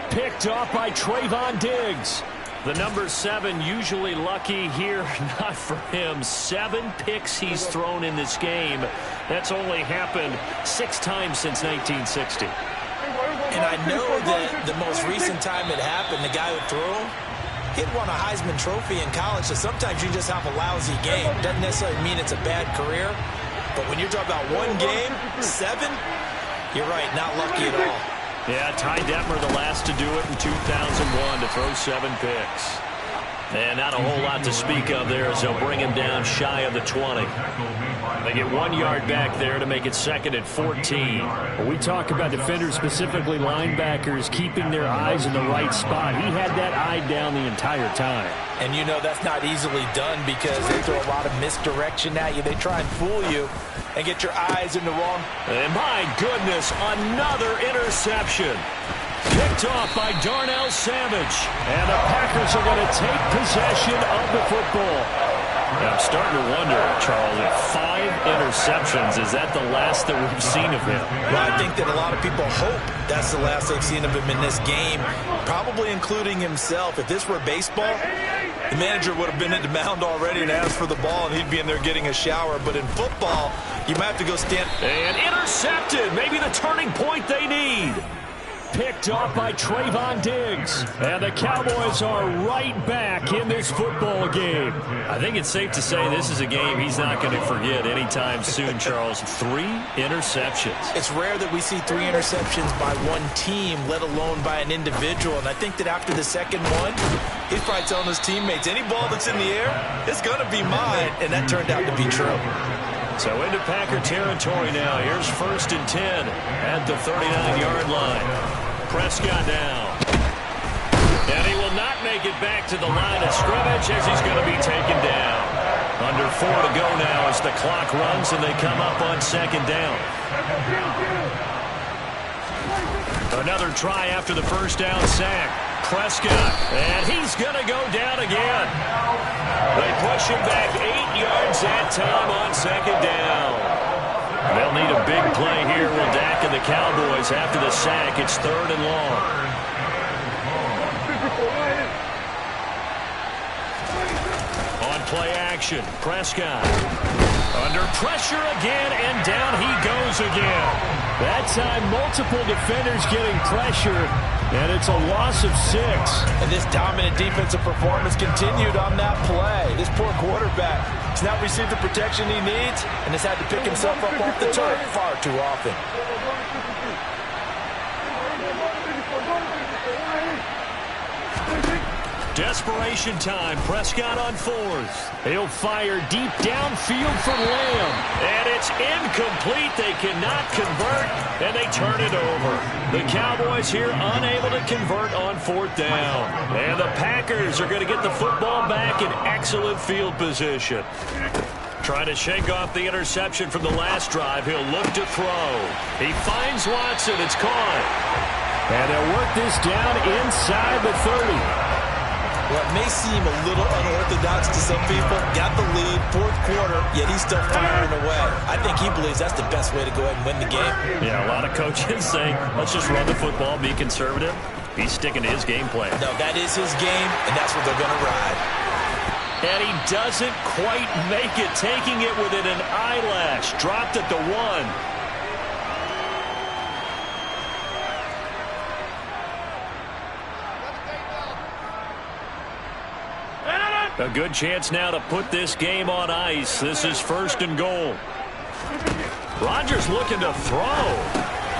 Picked off by Trayvon Diggs. The number 7 usually lucky here. Not for him. 7 picks he's thrown in this game. That's only happened 6 times since 1960. And I know that the most recent time it happened, the guy who threw him, he'd won a Heisman Trophy in college, so sometimes you just have a lousy game. Doesn't necessarily mean it's a bad career, but when you're talking about one game, 7, you're right, not lucky at all. Yeah, Ty Detmer the last to do it in 2001 to throw 7 picks. And not a whole lot to speak of there as they'll bring him down shy of the 20. They get 1 yard back there to make it 2nd and 14. When we talk about defenders, specifically linebackers, keeping their eyes in the right spot. He had that eye down the entire time. And you know that's not easily done because they throw a lot of misdirection at you. They try and fool you and get your eyes in the wrong. And my goodness, another interception. Picked off by Darnell Savage. And the Packers are going to take possession of the football. And I'm starting to wonder, Charles, if 5 interceptions, is that the last that we've seen of him? Well, I think that a lot of people hope that's the last they've seen of him in this game, probably including himself. If this were baseball, the manager would have been at the mound already and asked for the ball, and he'd be in there getting a shower. But in football, you might have to go stand. And intercepted. Maybe the turning point they need. Picked off by Trayvon Diggs. And the Cowboys are right back in this football game. I think it's safe to say this is a game he's not going to forget anytime soon, Charles. 3 interceptions. It's rare that we see 3 interceptions by one team, let alone by an individual. And I think that after the second one, he's probably telling his teammates, any ball that's in the air, it's going to be mine. And that turned out to be true. So into Packer territory now. Here's 1st and 10 at the 39-yard line. Prescott down. And he will not make it back to the line of scrimmage as he's going to be taken down. Under 4 to go now as the clock runs and they come up on 2nd down. Another try after the 1st down sack. Prescott, and he's going to go down again. They push him back 8 yards that time on 2nd down. They'll need a big play here. Will Dak and the Cowboys after the sack. It's 3rd and long. On play action, Prescott. Under pressure again, and down he goes again. That time, multiple defenders getting pressure, and it's a loss of 6. And this dominant defensive performance continued on that play. This poor quarterback has not received the protection he needs and has had to pick himself up off the turf far too often. Desperation time. Prescott on fourth. He'll fire deep downfield for Lamb. And it's incomplete. They cannot convert, and they turn it over. The Cowboys here unable to convert on fourth down. And the Packers are going to get the football back in excellent field position. Trying to shake off the interception from the last drive. He'll look to throw. He finds Watson. It's caught. And they'll work this down inside the 30. Well, it may seem a little unorthodox to some people. Got the lead, fourth quarter, yet he's still firing away. I think he believes that's the best way to go ahead and win the game. Yeah, a lot of coaches say, let's just run the football, be conservative. He's sticking to his game plan. No, that is his game, and that's what they're going to ride. And he doesn't quite make it, taking it within an eyelash. Dropped at the 1. A good chance now to put this game on ice. This is 1st and goal. Rodgers looking to throw.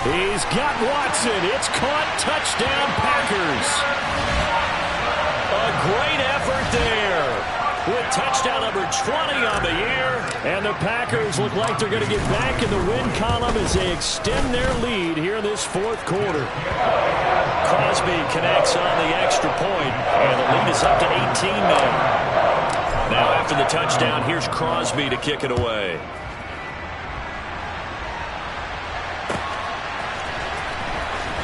He's got Watson. It's caught. Touchdown, Packers. A great effort there. With touchdown number 20 on the year. And the Packers look like they're going to get back in the win column as they extend their lead here in this fourth quarter. Crosby connects on the extra point, and the lead is up to 18 now. Now after the touchdown, here's Crosby to kick it away.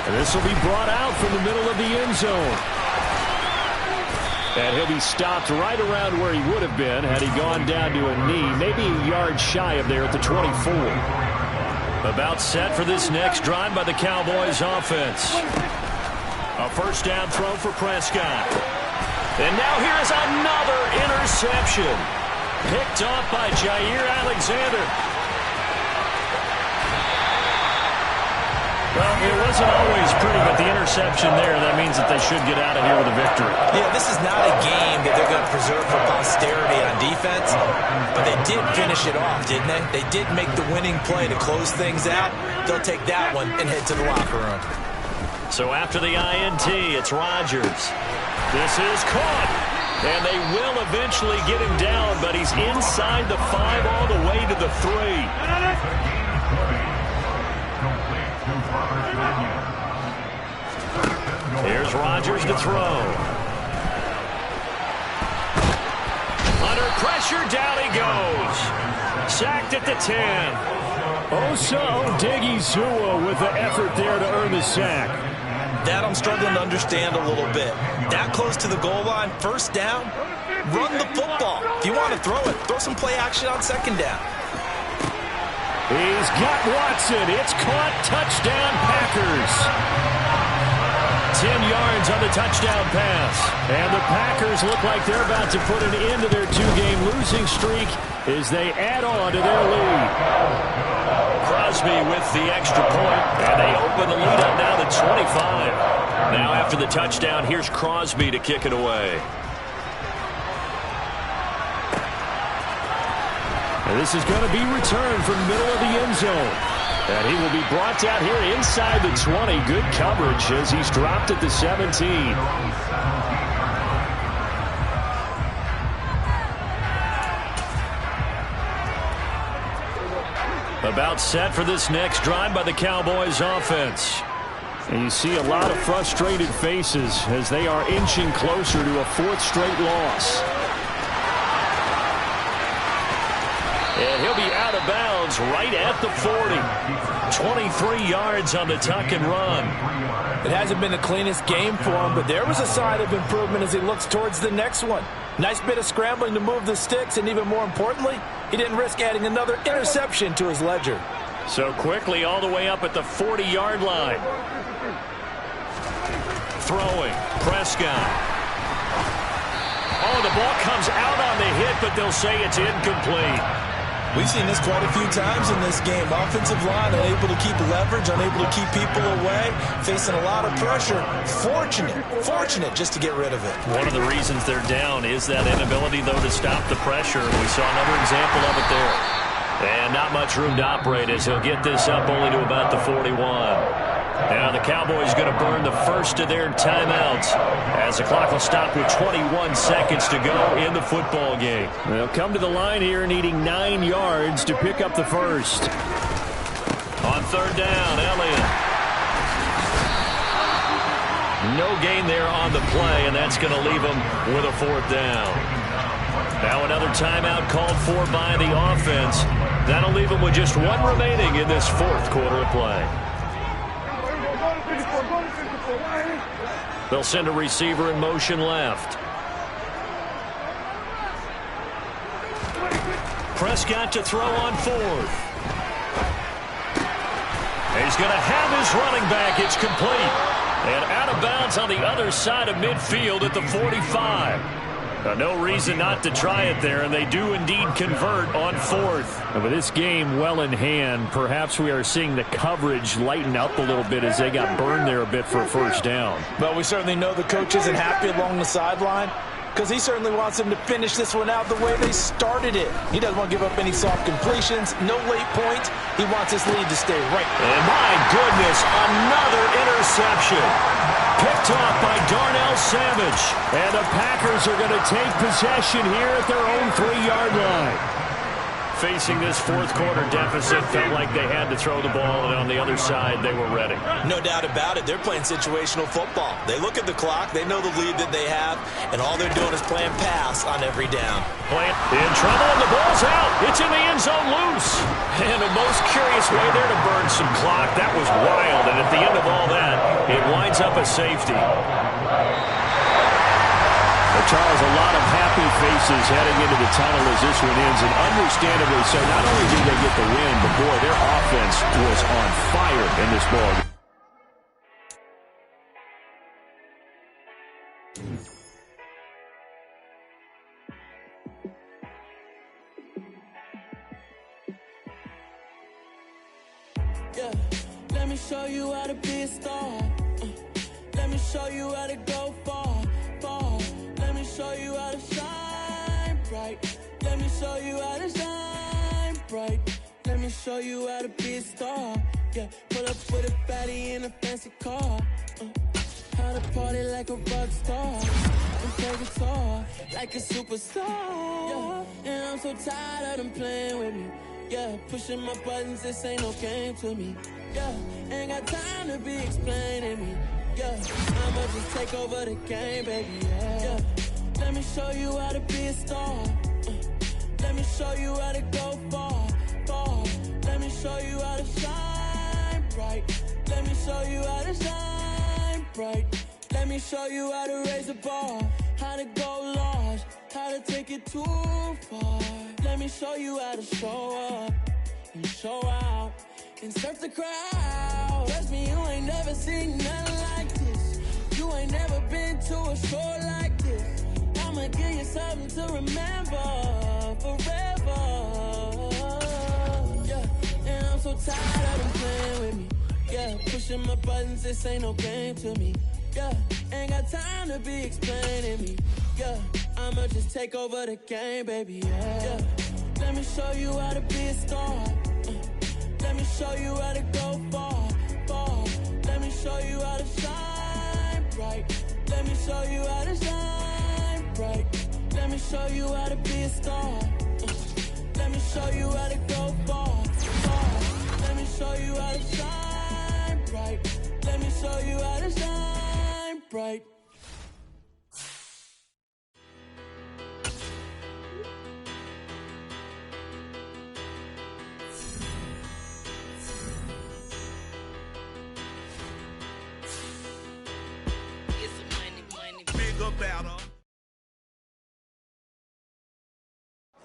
And this will be brought out from the middle of the end zone. And he'll be stopped right around where he would have been had he gone down to a knee, maybe a yard shy of there at the 24. About set for this next drive by the Cowboys offense. A first down throw for Prescott. And now here is another interception. Picked off by Jair Alexander. Well, it wasn't always pretty, but the interception there, that means that they should get out of here with a victory. Yeah, this is not a game that they're going to preserve for posterity on defense, but they did finish it off, didn't they? They did make the winning play to close things out. They'll take that one and head to the locker room. So after the INT, it's Rodgers. This is caught. And they will eventually get him down, but he's inside the 5 all the way to the 3. Here's Rodgers to throw. Under pressure, down he goes. Sacked at the 10. Osa Odighizuwa with the effort there to earn the sack. That I'm struggling to understand a little bit. That close to the goal line, first down, run the football. If you want to throw it, throw some play action on second down. He's got Watson. It's caught. Touchdown, Packers. 10 yards on the touchdown pass. And the Packers look like they're about to put an end to their 2-game losing streak as they add on to their lead. Crosby with the extra point, and they open the lead up now to 25. Now after the touchdown, here's Crosby to kick it away. And this is going to be returned from the middle of the end zone. And he will be brought down here inside the 20. Good coverage as he's dropped at the 17. About set for this next drive by the Cowboys offense. And you see a lot of frustrated faces as they are inching closer to a 4th straight loss. And he'll be out of bounds right at the 40. 23 yards on the tuck and run. It hasn't been the cleanest game for him, but there was a sign of improvement as he looks towards the next one. Nice bit of scrambling to move the sticks, and even more importantly, he didn't risk adding another interception to his ledger. So quickly all the way up at the 40-yard line. Throwing, Prescott. Oh, the ball comes out on the hit, but they'll say it's incomplete. We've seen this quite a few times in this game. Offensive line unable to keep leverage, unable to keep people away, facing a lot of pressure. Fortunate just to get rid of it. One of the reasons they're down is that inability, though, to stop the pressure. We saw another example of it there. And not much room to operate as he'll get this up only to about the 41. Now the Cowboys going to burn the first of their timeouts as the clock will stop with 21 seconds to go in the football game. They'll come to the line here needing 9 yards to pick up the first. On third down, Elliott. No gain there on the play, and that's going to leave him with a fourth down. Now another timeout called for by the offense. That'll leave him with just one remaining in this fourth quarter of play. They'll send a receiver in motion left. Prescott to throw on fourth. He's going to have his running back. It's complete. And out of bounds on the other side of midfield at the 45. No reason not to try it there, and they do indeed convert on fourth. And with this game well in hand, perhaps we are seeing the coverage lighten up a little bit as they got burned there a bit for a first down. But we certainly know the coach isn't happy along the sideline because he certainly wants them to finish this one out the way they started it. He doesn't want to give up any soft completions, no late points. He wants his lead to stay right. And my goodness, another interception. Picked off by Darnell Savage. And the Packers are going to take possession here at their own 3-yard line. Facing this fourth quarter deficit, felt like they had to throw the ball, and on the other side, they were ready. No doubt about it. They're playing situational football. They look at the clock, they know the lead that they have, and all they're doing is playing pass on every down. Playing in trouble, and the ball's out. It's in the end zone loose. And the most curious way there to burn some clock. That was wild, and at the end of all that, it winds up a safety. Charles, a lot of happy faces heading into the tunnel as this one ends, and understandably so. Not only did they get the win, but boy, their offense was on fire in this ball. Yeah, let me show you how to be a star. Let me show you how to go far, far. Let me show you how to shine bright. Let me show you how to shine bright. Let me show you how to be a star. Yeah, pull up with a baddie in a fancy car. How to party like a rock star. And play guitar like a superstar. Yeah, and I'm so tired of them playing with me. Yeah, pushing my buttons, this ain't no game to me. Yeah, ain't got time to be explaining me. Yeah, I'ma just take over the game, baby, yeah. Let me show you how to be a star. Let me show you how to go far, far. Let me show you how to shine bright. Let me show you how to shine bright. Let me show you how to raise the bar. How to go large, how to take it too far. Let me show you how to show up and show out and surf the crowd. Trust me, you ain't never seen nothing like this. You ain't never been to a show like this. I'ma give you something to remember forever. Yeah, and I'm so tired of them playing with me. Yeah, pushing my buttons, this ain't no game to me. Yeah, ain't got time to be explaining me. Yeah, I'ma just take over the game, baby, yeah. Let me show you how to be a star. Let me show you how to go far, far. Let me show you how to shine bright. Let me show you how to shine bright. Let me show you how to be a star. Let me show you how to go far, far. Let me show you how to shine bright. Let me show you how to shine bright.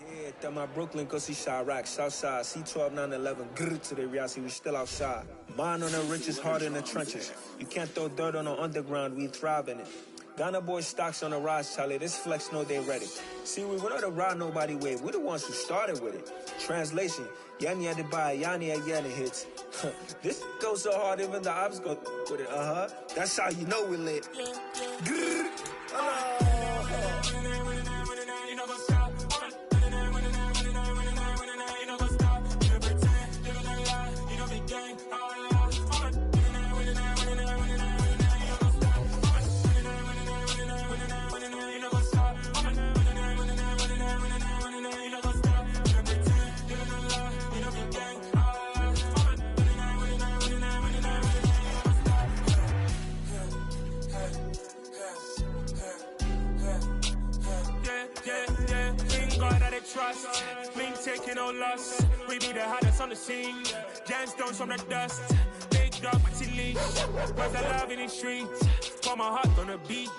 Yeah, that my Brooklyn, cause he shot rock, Southside, C12, 911, grrr to the reality, we still outside. Mine on the richest, heart in the trenches. You can't throw dirt on the underground, we thrive in it. Ghana boys stocks on the rise, Charlie, this flex know they ready. See, we went on the ride nobody with, we're the ones who started with it. Translation, Yanni had to buy, Yanni had Yanni hits. This goes so hard, even the ops go with it, That's how you know we lit. Grrr, us. We be the hottest on the scene. Gemstones from the dust. Big dog, pretty leash. Where's the love in the streets? Pour my heart on the beat.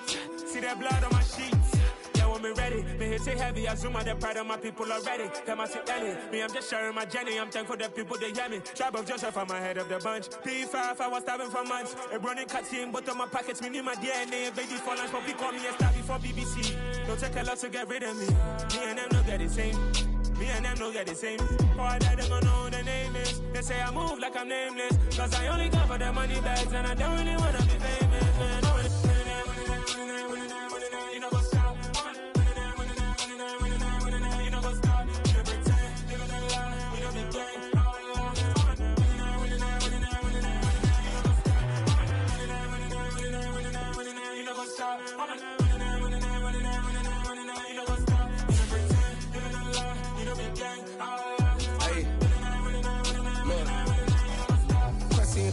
See that blood on my sheets. Yeah, when me ready, me hit it heavy. I zoom out the pride of my people already. Them I see Ellie. Me, I'm just sharing my journey. I'm thankful that people they hear me. Tribe of Joseph, I'm ahead of the bunch. P5, I was starving for months. A running cuts in, but on my pockets, me need my DNA. Baby for lunch, but we call me a star before BBC. Don't take a lot to get rid of me. Me and them no get the same. Me and them no get the same. For I die, they gon' know who the name is. They say I move like I'm nameless. Cause I only come for the money bags. And I don't really wanna be famous, man. You know what's up? You know what's up? You know pretend. You know the lie. You know the game. You know what's up?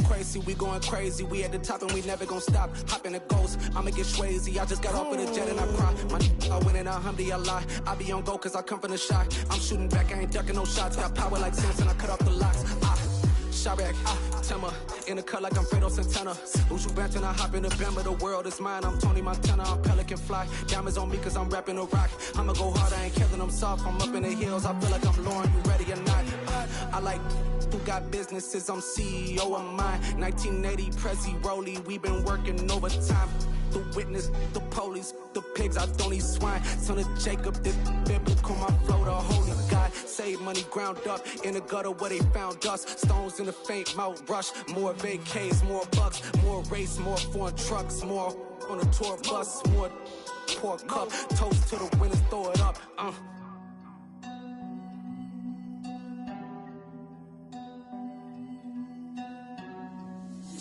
Crazy, we going crazy. We at the top and we never gon' stop. Hop in the ghost, I'ma get swayzy. I just got off with a jet and I cry. My I win in a Humvee, I lie. I be on go cause I come from the shot. I'm shooting back, I ain't ducking no shots. Got power like Samson, I cut off the locks. Chirac, Timmer, in the cut like I'm Fredo Santana. Uju Banton, I hop in the Bama, the world is mine. I'm Tony Montana, I'm Pelican Fly. Diamonds on me cause I'm rapping a rock. I'ma go hard, I ain't killing them soft. I'm up in the hills, I feel like I'm Lauren, you ready or not? I like who got businesses, I'm CEO of mine. 1980 Prezi Rolly, we been working overtime. The witness, the police, the pigs, I don't eat swine. Son of Jacob, this biblical, my flow, the holy God. Save money ground up in the gutter where they found us. Stones in the faint mouth rush. More vacays, more bucks, more race, more foreign trucks, more on a tour bus, more pork cup. Toast to the winners, throw it up.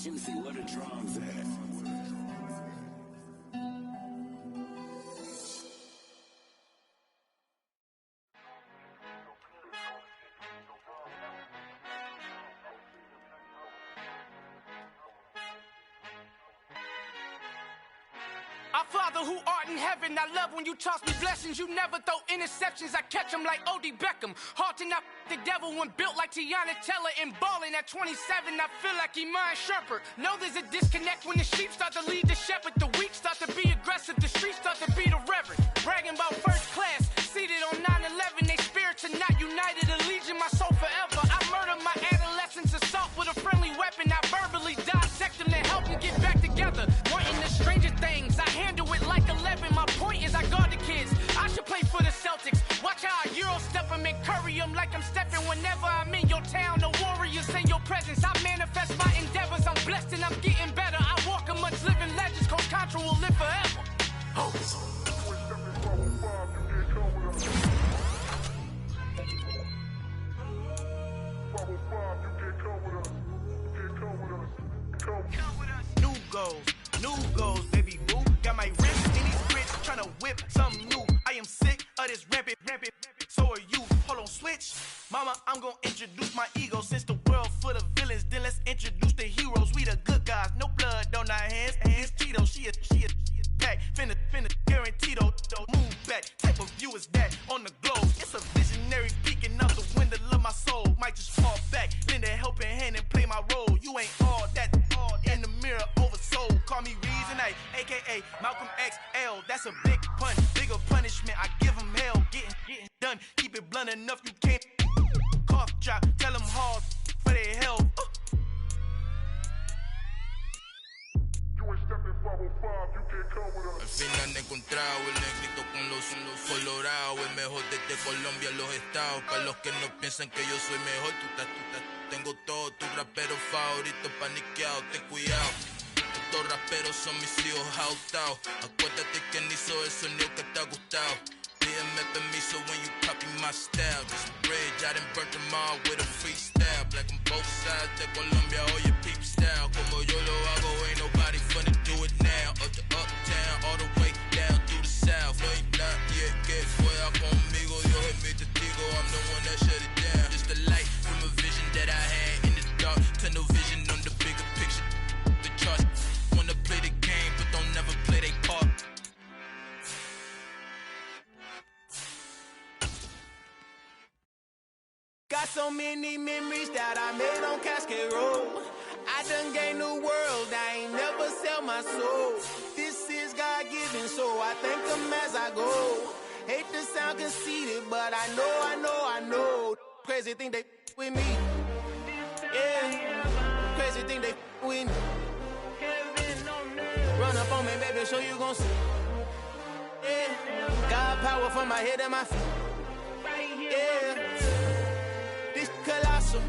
Jimmy, where the drums at? Our Father who art in heaven, I love when you toss me blessings. You never throw interceptions, I catch them like O.D. Beckham. Hard to not the devil when built like Tiana Teller and balling at 27. I feel like Iman Shumpert. Know there's a disconnect when the sheep start to lead the shepherd. The weak start to be aggressive, the streets start to be the reverend. Bragging about first class, seated on 9/11. They spirits are not united, a legion, my soul forever. I murder my adolescence, assault with a friendly weapon. I verbally dissect them to help them get back together. Wanting the stranger things, I handle it like 11. My point is I guard the kids. I should play for the Celtics. Watch how I Euro step them and curry them like I'm stepping. Whenever I'm in your town, the warriors in your presence. I manifest my endeavors. I'm blessed and I'm getting better. I walk amongst living legends. Coach Contra will live forever. New goals, baby boo. Got my wrist in these grits, tryna whip something new. I am sick of this rampant. So are you. Hold on, switch. Mama, I'm gonna introduce my ego. Since the world full of villains, then let's introduce the heroes. We the good guys, no blood on our hands. Hands Tito, she a pack. Finna guaranteed move back. Type of view is that on the globe? It's a visionary peeking out the window of my soul. Might just fall back, lend a helping hand and play my role. You ain't all that in the mirror oversold. Call me Reason A, aka Malcolm XL. That's a big pun, bigger punishment. I give him hell, getting done. Keep it blunt enough, you can't cough drop. Tell them hard for their health. Al final he encontrado el negrito con los colorados, el mejor desde Colombia, los estados. Para los que no piensan que yo soy mejor, tengo todo, tu rapero favorito paniqueado, ten cuidado. Estos raperos son mis hijos adoptados. Acuérdate quién hizo el sonido que te ha gustado. Pídeme permiso when you copy my style. This bridge, I done burnt them all with a freestyle. Black on both sides de Colombia, oye peep style. Como yo lo hago, ain't nobody finna do it now. Up to uptown, all the way down through the south. No hay nadie que pueda conmigo, Dios es mi testigo. I'm the one that shut it down. Just the light from a vision that I had in the dark. Tunnel vision on the bigger picture. The charts wanna play the game, but don't never play their part. so many memories that I made on Cascade Road. I done gained the world, I ain't never sell my soul. This is God-given, so I thank him as I go. Hate to sound conceited, but I know. Crazy thing they with me. Yeah, crazy thing they with me. Run up on me, baby, show you gon' see. Yeah, God power from my head and my feet. Yeah, this colossal.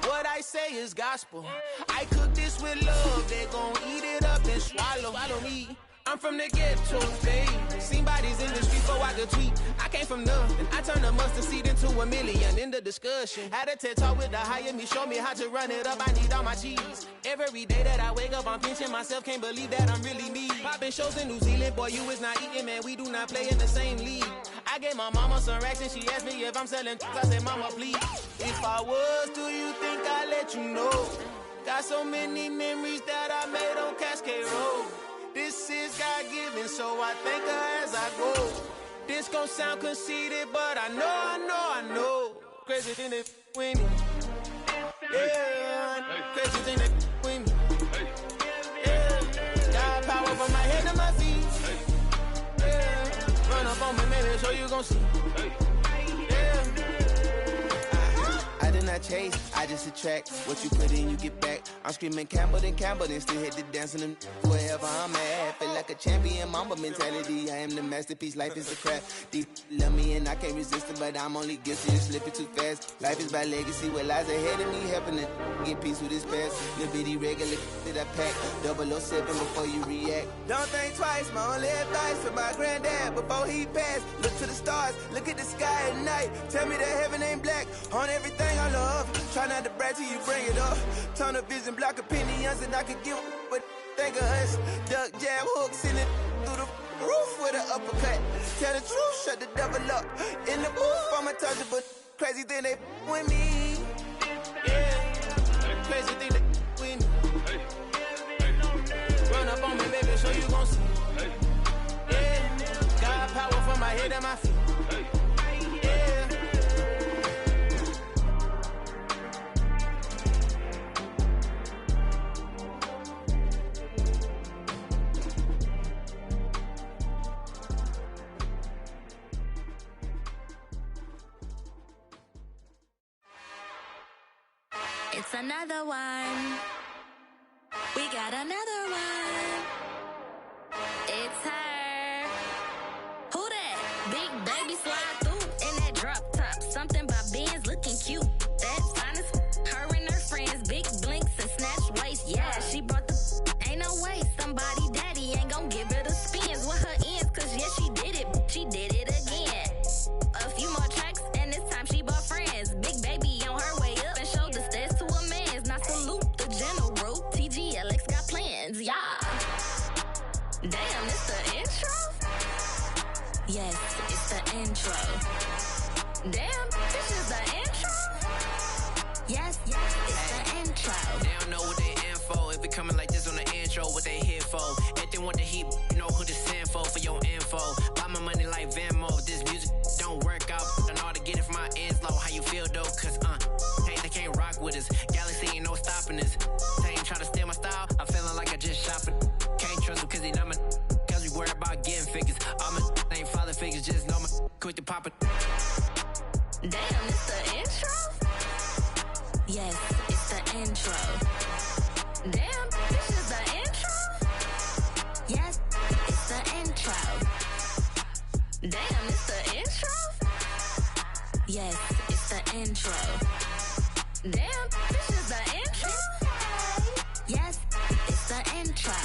What I say is gospel. I cook this with love. They gon' eat it up and swallow me. I'm from the ghetto, babe. Seen bodies in the street before I could tweet. I came from nothing. I turned a mustard seed into $1 million in the discussion. Had a TED talk with the higher me, show me how to run it up. I need all my cheese. Every day that I wake up, I'm pinching myself. Can't believe that I'm really me. Popping shows in New Zealand, boy, you is not eating, man. We do not play in the same league. I gave my mama some racks and she asked me if I'm selling. I said, mama, please. If I was, do you think I'd let you know? Got so many memories that I made on Cascade Road. This is God-given, so I thank her as I go. This gon' sound conceited, but I know. Crazy thing they with me. Yeah, crazy thing they with me. Yeah, God power from my head to my feet. Yeah, run up on me, maybe so you gon' see. Yeah. I did not chase, I just attract. What you put in, you get back. I'm screaming Campbell, then still hit the dancing and wherever I'm at. Feel like a champion, mamba mentality. I am the masterpiece, life is a crap. Deep love me and I can't resist it, but I'm only guilty of slipping too fast. Life is by legacy, what lies ahead of me, helping to get peace with this past. Little bitty regular that I pack, 007 before you react. Don't think twice, my only advice for my granddad before he passed. Look to the stars, look at the sky at night. Tell me that heaven ain't black on everything I love. Try not to brag till you bring it up. Turn of vision, block opinions, and I could give but think of us. Duck, jab, hooks in it through the roof with an uppercut. Tell the truth, shut the devil up. In the booth, I'm untouchable. Crazy thing they with me. Yeah, crazy thing they with me. Run up on me, baby, so you gon' see. Yeah, God power from my head and my feet. It's another one. We got another one. It's her. Who that? Big baby slide through in that drop top. Something by Benz looking cute. That's fine as her and her friends. Big blinks and snatch waist. Yeah, she brought the. Ain't no way somebody daddy ain't gon' give her the spins with her ends. Cause yeah, she did it. She did it again. A few more tracks and this time she bought friends. Big baby on her way up and showed the stairs to a man's. Now salute the general. TGLX got plans, yeah. Damn, it's the intro? Yes, it's the intro. Damn, this is the intro? Yes, it's the intro. They don't know what they in for. If it coming like this on the intro, what they here for? If they want the heat, you know who to send for your info. Buy my money like Venmo. If this music don't work out, I know how to get it from my ends low. How you feel though? Cause hey, they can't rock with us. Galaxy ain't no stopping this. They ain't trying to steal my style. I'm feeling like I just shop it. Can't trust them cause they know my. Cause we worried about getting figures. All my ain't father figures. Just know my quick to pop it. Damn, it's the intro? Yes, it's the intro. Damn, this is the intro? Yes, it's the intro. Damn, it's the intro? Yes, it's the intro. Damn, this is the intro? Yes, it's the intro.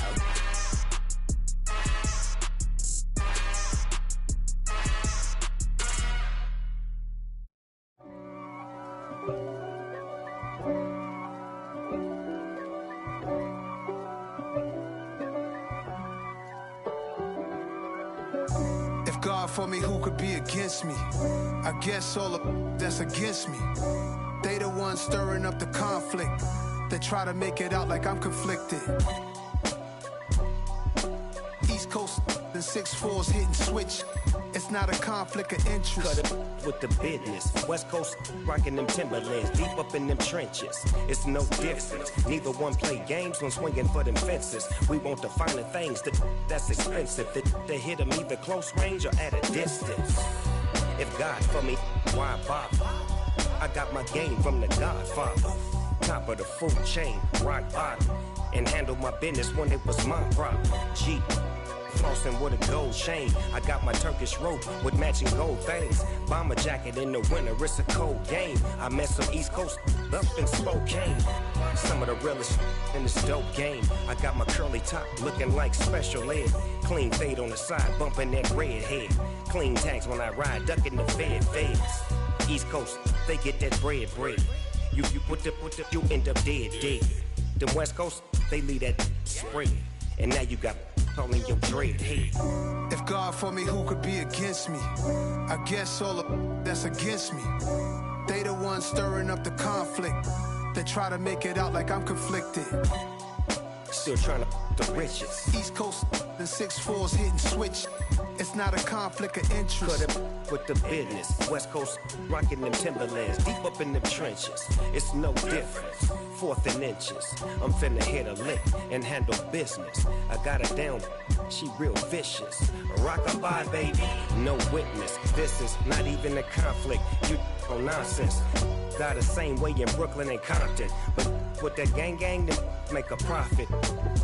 If God for me, who could be against me? I guess all of that's against me. They the ones stirring up the conflict. They try to make it out like I'm conflicted. East Coast, the 6'4s hitting switch. It's not a conflict of interest. Cut it with the business. West Coast rocking them Timberlands, deep up in them trenches. It's no difference. Neither one play games when swinging for them fences. We want the finer things that's expensive. They hit them either close range or at a distance. If God for me, why bother? I got my game from the Godfather. Top of the food chain, rock bottom. And handle my business when it was my problem. G. Flossing with a gold chain. I got my Turkish rope with matching gold things. Bomber jacket in the winter, it's a cold game. I met some East Coast up in Spokane. Some of the realest in this dope game. I got my curly top looking like special ed. Clean fade on the side, bumping that red head. Clean tags when I ride, ducking the feds. East Coast, they get that bread. You put the, you end up dead. Them West Coast, they leave that spread. And now you got all in your dread head. If God for me, who could be against me? I guess all of that's against me. They the ones stirring up the conflict. They try to make it out like I'm conflicted. Still trying to the riches. East Coast, the 6'4s hitting switch. It's not a conflict of interest. Cut it with the business. West Coast rocking them Timberlands, deep up in them trenches. It's no difference. 4th and inches. I'm finna hit a lick and handle business. I got her down, she real vicious. Rock-a-bye, baby, no witness. This is not even a conflict. You on nonsense. Got the same way in Brooklyn and Compton. But with that gang, then make a profit.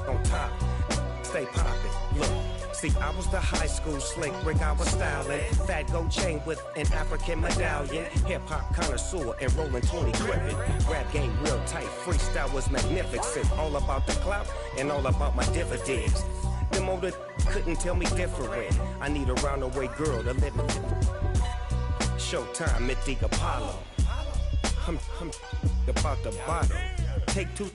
On top, stay poppin'. Look. See, I was the high school slick Rick, I was styling. Fat gold chain with an African medallion. Hip-hop connoisseur and rolling 20 gripping. Rap game real tight, freestyle was magnificent. All about the clout and all about my dividends. Them older couldn't tell me different. I need a roundaway girl to live in. Showtime at the Apollo. I'm about the bottle. Take 2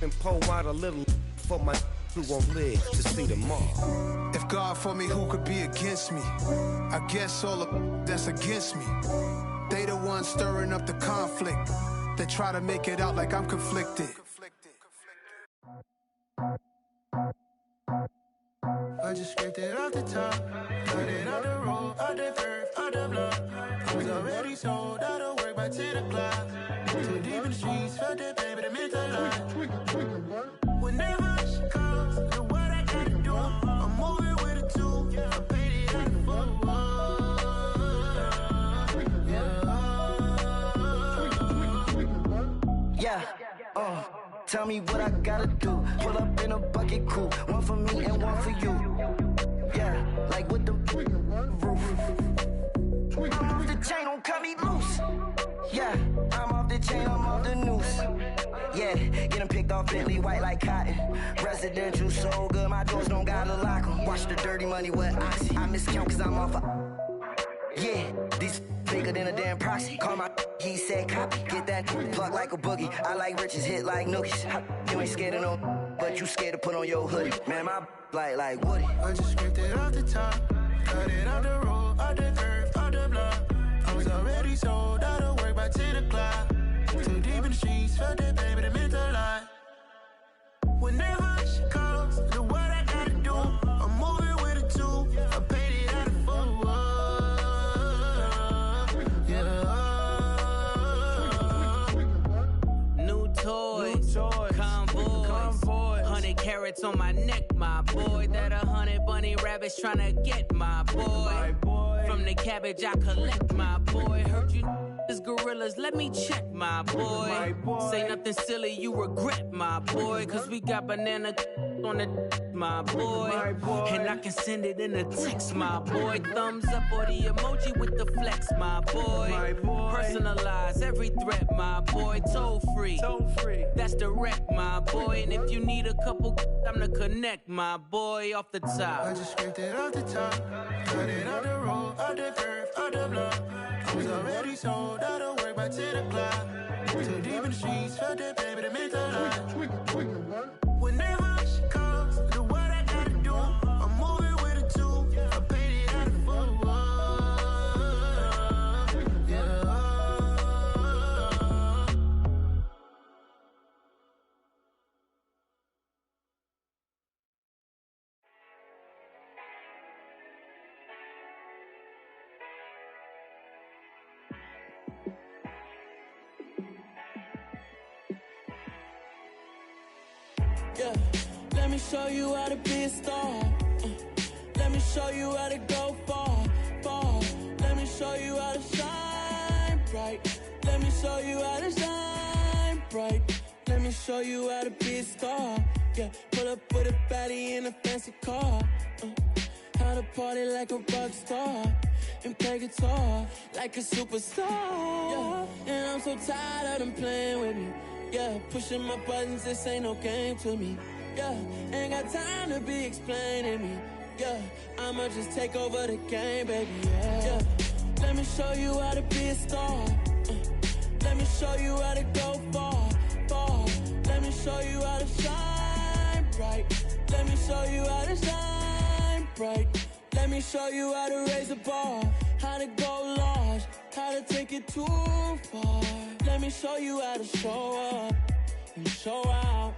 and pour out a little for my who won't live to see tomorrow. If God for me, who could be against me? I guess all of that's against me. They the ones stirring up the conflict. They try to make it out like I'm conflicted. I just scraped it off the top, cut it out the road, out the curve, out the block. I was already sold out of work by 10 o'clock. Too deep in the streets, felt that baby, the mental lie. Whenever she calls, know what I gotta do. I'm moving with a 2, I paid it out the full. Yeah, tell me what I gotta do. Pull up in a bucket crew, one for me and one for you. Yeah, like with the roof. I'm off the chain, don't cut me loose. Yeah, I'm off the chain, I'm off the noose. Yeah, getting picked off Bentley white like cotton. Residential so good, my doors don't gotta lock 'em. Watch the dirty money with Oxy. I miscount cause I'm off yeah, these bigger than a damn proxy. Call my he said copy. Get that plug like a boogie. I like riches, hit like nookies. You ain't scared of no, but you scared to put on your hoodie. Man, my like Woody. I just scraped it off the top, cut it out the road, out the curve, out the block. I was already sold out of work by 10 o'clock. Too deep in the streets, felt that baby, the mental lie. Whenever she calls, know what I gotta do. I'm moving with a 2, I paid it out of full. New toys, convoys, 100 carats on my neck, my boy. That 100 bunny rabbits tryna get my boy. From the cabbage I collect, my boy. Heard you is gorillas, let me check, my boy. Say nothing silly, you regret, my boy. Cause we got banana on the my boy. And I can send it in a text, my boy. Thumbs up or the emoji with the flex, my boy. Personalize every threat, my boy. Toll free, that's direct, my boy. And if you need a couple, I'm the connect, my boy. Off the top, I just scraped it off the top, cut it out the road, out the curve, out the block. I was already sold out of work by 10 o'clock. Too deep in the streets, felt that baby, the mental lie. Whenever she calls, know what I gotta do. I'm moving with a 2, I paid it out of full. Let me show you how to be a star. Let me show you how to go far, far. Let me show you how to shine bright. Let me show you how to shine bright. Let me show you how to be a star. Yeah, pull up with a baddie in a fancy car. How to party like a rock star and play guitar like a superstar. Yeah, and I'm so tired of them playing with me. Yeah, pushing my buttons, this ain't no game to me. Yeah, ain't got time to be explaining me. Yeah, I'ma just take over the game, baby. Yeah, let me show you how to be a star. Let me show you how to go far, far. Let me show you how to shine bright. Let me show you how to shine bright. Let me show you how to raise the bar, how to go large, how to take it too far. Let me show you how to show up and show out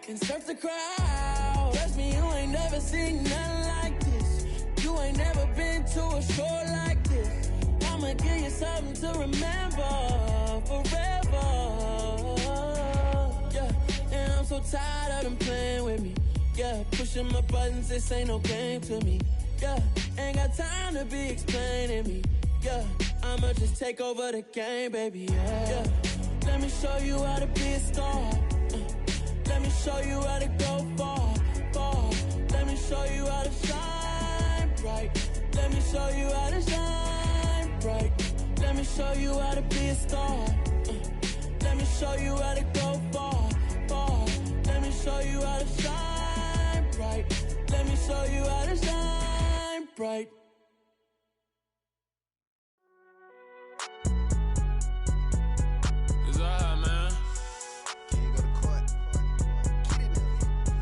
and surf the crowd. Trust me, you ain't never seen nothing like this. You ain't never been to a show like this. I'ma give you something to remember forever. Yeah, and I'm so tired of them playing with me. Yeah, pushing my buttons, this ain't no game to me. Yeah, ain't got time to be explaining me. Yeah, I'ma just take over the game, baby. Yeah, let me show you how to be a star. Let me show you how to go far, far. Let me show you how to shine bright. Let me show you how to shine bright. Let me show you how to be a star. Let me show you how to go far, far. Let me show you how to shine bright. Let me show you how to shine bright. It's alright, man.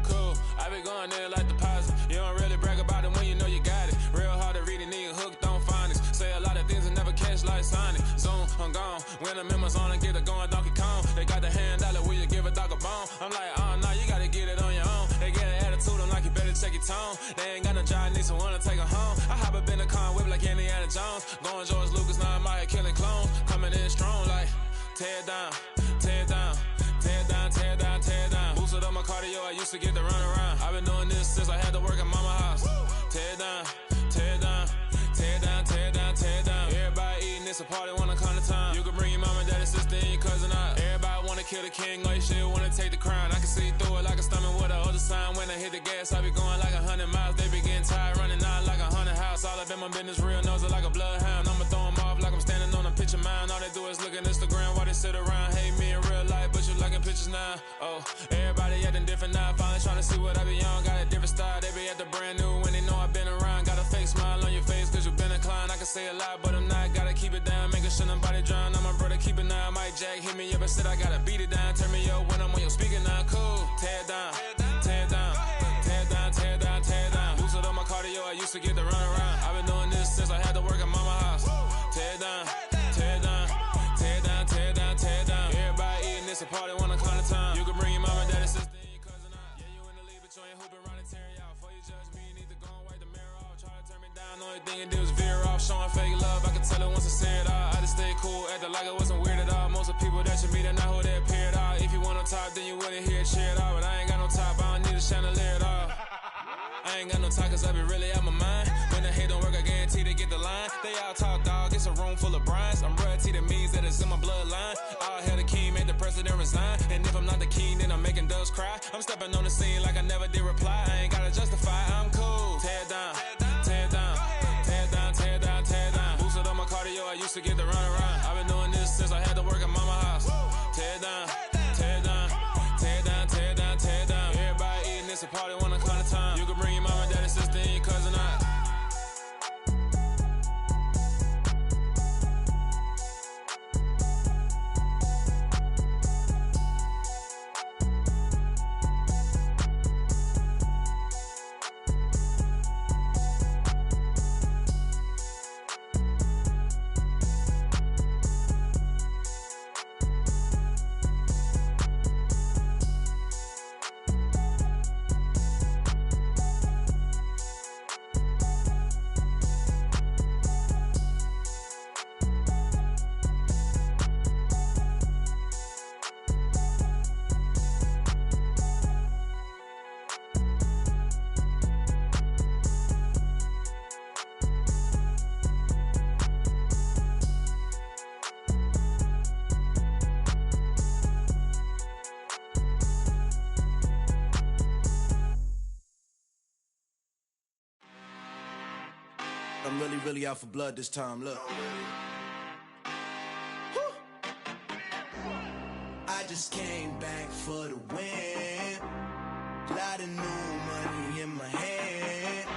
Cool, I be going there like deposit. You don't really brag about it when you know you got it. Real hard to read a nigga hooked on phonics. Say a lot of things and never catch like Sonic. Zoom, I'm gone. When the members on and get it going Donkey Kong. They got the hand dollar, will you give a dog a bone? I'm like, oh no, you gotta get it on your own. They get an attitude, I'm like, you better check your tone. They ain't got no job, need someone to take her home. I hop up in the car, whip like Indiana Jones. Going George Lucas, now I'm out here killing clones. Coming in strong like, tear down, tear down. Tear down, tear down, tear down. Boosted up my cardio, I used to get to run around. I've been doing this since I had to work at mama house. Tear down, tear down, tear down, tear down, tear down. Everybody eating, it's a party, wanna come to time. You can bring your mama, daddy, sister, and your cousin out. Everybody wanna kill the king, or you shit wanna take the crown. I can see through it like a stomach with a other sign. When I hit the gas, I be going like 100 miles. They be getting tired, running out like 100 house. All up in my business, real nose it like a bloodhound. I'ma throw them off like I'm standing on a picture mound. All they do is look at Instagram while they sit around. Hate me in real life, but you liking pictures now. Oh, everybody acting different now. Finally trying to see what I be on. Got a different style, they be at the brand new when they know I've been around. Got a fake smile on your face cause you been inclined. I can say a lot, but I'm not. Gotta keep it down, making sure nobody drown. I'm my brother, keep it now. Mike Jack hit me up and said I gotta beat it down. Turn me up when I'm on your speaker now. Cool, tear down, tear down, tear down, tear down, tear down. Boosted up my cardio, I used to get to run around. I've been doing this since I had to work at mama house. Tear down, tear down, tear down, tear down, tear down. Everybody eating, it's a party, wanna come to time. You can bring your mama, daddy, sister, and your cousin out. Yeah, you in the league, but you ain't hooping around and tear you out. Before you judge me, you need to go and wipe the mirror off. Try to turn me down, only thing it do is veer off. Showing fake love, I can tell it once I say it all. I just stay cool, acting like I wasn't weird at all. Most of the people that you meet are not who they appear at all. If you want on top, then you wouldn't hear it cheer at all. But I ain't got no top, I don't need a chandelier at all. I ain't got no time cause I be really out my mind. When the hate don't work, I guarantee they get the line. They all talk dog, it's a room full of brinds. I'm royalty, that means that it's in my bloodline. All hail the king, made the president resign. And if I'm not the king, then I'm making doves cry. I'm stepping on the scene like I never did reply. I ain't gotta justify, I'm cool. Tear down, tear down, tear down, tear down, tear down. Boosted up my cardio, I used to get to run around. I've been doing this since I had to work at mama house. Tear down, tear down, tear down, tear down, tear down. Everybody eating, it's a party, wanna come to time. You can bring your mama, daddy, sister, and your cousin out. I'm really, really out for blood this time. Look. I just came back for the win. Lot of new money in my hand.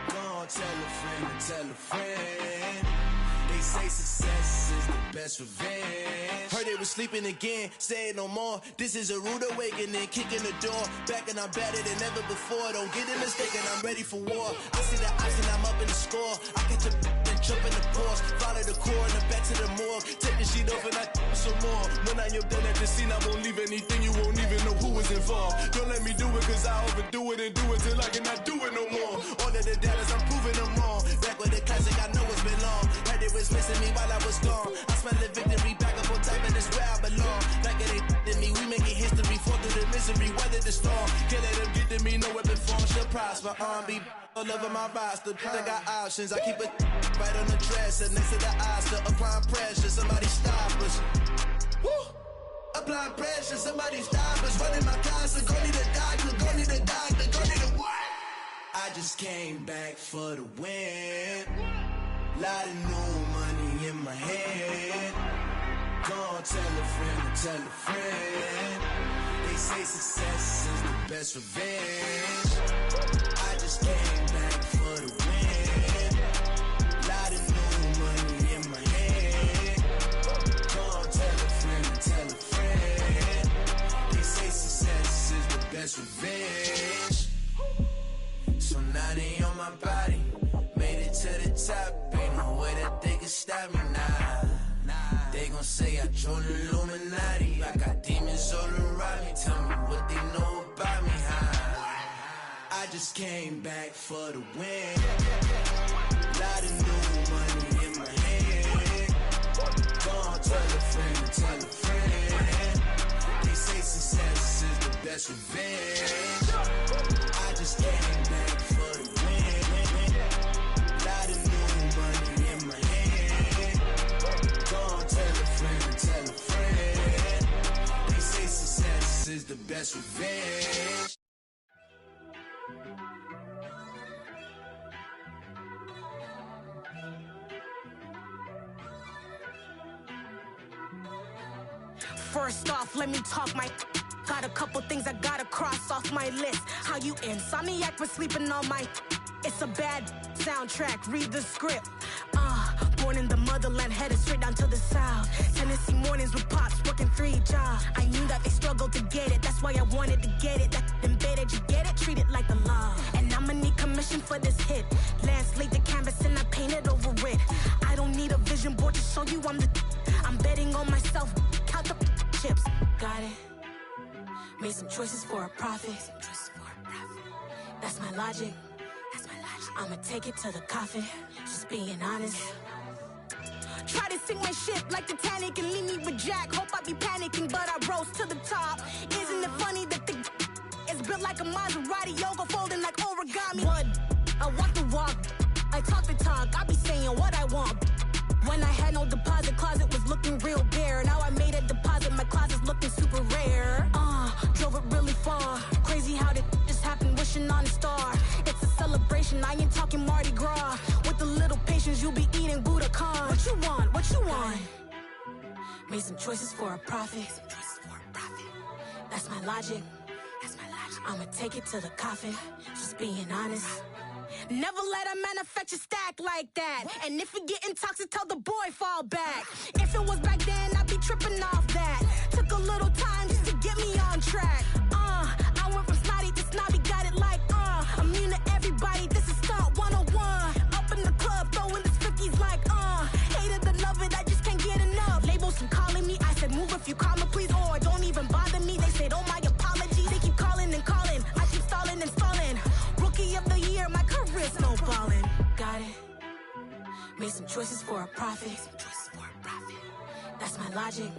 Gonna tell a friend and tell a friend. They say success is the best revenge. Heard they was sleeping again, say it no more. This is a rude awakening, kicking the door. Back and I'm better than ever before. Don't get it mistaken, I'm ready for war. I see the option, I'm up in the score. I catch a and jump in the Porsche. Follow the core and the back to the morgue. Take the sheet off and I some more. When I am done at the scene, I won't leave anything. You won't even know who was involved. Don't let me do it, cause I overdo it and do it till I cannot do it no more. All of the dallas, I'm proving them wrong. Back with the classic, I know it's been long. Heard it was missing me while I was gone. I smell the victory back up on top, and it's where I belong. Like it ain't to me, we making history. Fall through the misery, weather the storm. Can't let them get to me, no weapon form should prosper. Be all over my roster. I got options, I keep it right on the dresser. Next to the Oscar, applying pressure. Somebody stop us. Woo! Applying pressure, somebody stop us. Running my closet, go need a doctor, go need a doctor, go need a what? I just came back for the win. Lot of new money in my head. Gonna tell a friend and tell a friend. They say success is the best revenge. I just came back for the win. Lot of new money in my head. Gonna tell a friend and tell a friend. They say success is the best revenge. So now they on my body. Made it to the top. Ain't no way that they can stop me now. They gon' say I joined the Illuminati. I got demons all around me. Tell me what they know about me, huh? I just came back for the win. Lot of new money in my hand. Gonna tell a friend and tell a friend. They say success is the best revenge. I just came back for the win. Lot of new money in my hand. Gonna tell a friend and tell a friend. They say success is the best revenge. First off, let me talk my. Got a couple things I gotta cross off my list. How you insomniac for sleeping on my. It's a bad soundtrack, read the script. Born in the motherland, headed straight down to the south. Tennessee mornings with pops, working 3 jobs. I knew that they struggled to get it, that's why I wanted to get it. That embedded, you get it, treat it like a law. And I'ma need commission for this hit. Lance laid the canvas and I painted over it. I don't need a vision board to show you I'm betting on myself, count the chips. Got it. Made some choices for a profit. That's my logic. I'ma take it to the coffin, just being honest. Try to sink my ship like Titanic and leave me with Jack. Hope I be panicking, but I rose to the top. Isn't it funny that the is built like a Maserati, yoga folding like origami? What? I walk the walk, I talk the talk, I be saying what I want. When I had no deposit, closet was looking real bare. Now I made a deposit, my closet's looking super rare. Drove it really far. Crazy how did this happen, wishing on a star. It's a celebration, I ain't talking Mardi Gras. With a little patience, you'll be eating Budokan. What you want? What you want? Made some choices for a profit. That's my logic. I'ma take it to the coffin, just being honest. Never let a manufacture stack like that. And if you getting toxic, tell the boy fall back. If it was back then, I'd be tripping off that. Took a little time just to get me on track. I went from snotty to snobby, got it like, immune to everybody, this is stunt 101. Up in the club, throwing this 50s like, hated to love it, I just can't get enough. Labels from calling me, I said move if you call me please, or don't even bother me. They said, oh my apology, they keep calling and calling. I keep stalling and stalling. Rookie of the year, my career's snowballing. Got it. Made some choices for a profit. That's my logic.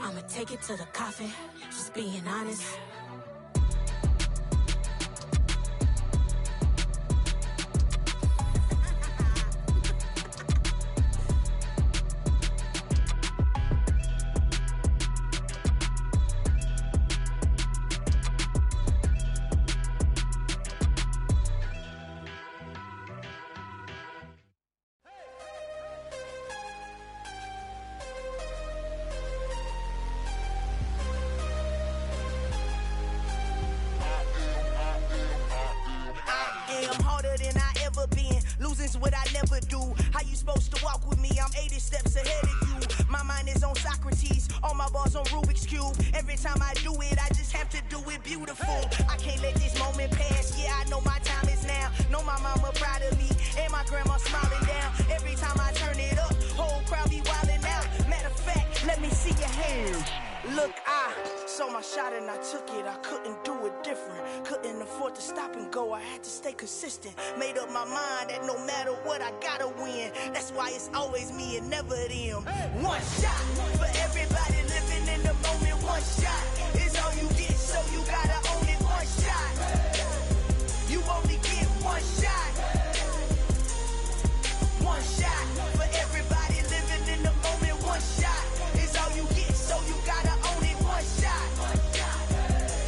I'ma take it to the coffin, just being honest. losing's what I never do. How you supposed to walk with me? I'm 80 steps ahead of you. My mind is on Socrates, all my bars on Rubik's Cube. Every time I do it, I just have to do it beautiful. I can't let this moment pass. Yeah, I know my time is now. Know my mama proud of me, and my grandma smiling down. Every time I turn it up, whole crowd be wildin' out. Matter of fact, let me see your hands. Look, I saw my shot and I took it. I couldn't do it different. Couldn't afford to stop and go. I had to stay consistent. Made up my mind that no matter what, I gotta win. That's why it's always me and never them. One shot for everybody living in the moment. One shot is all you get, so you gotta own it. One shot. You only get one shot. One shot for everybody living in the moment. One shot is all you get, so you gotta own it. One shot.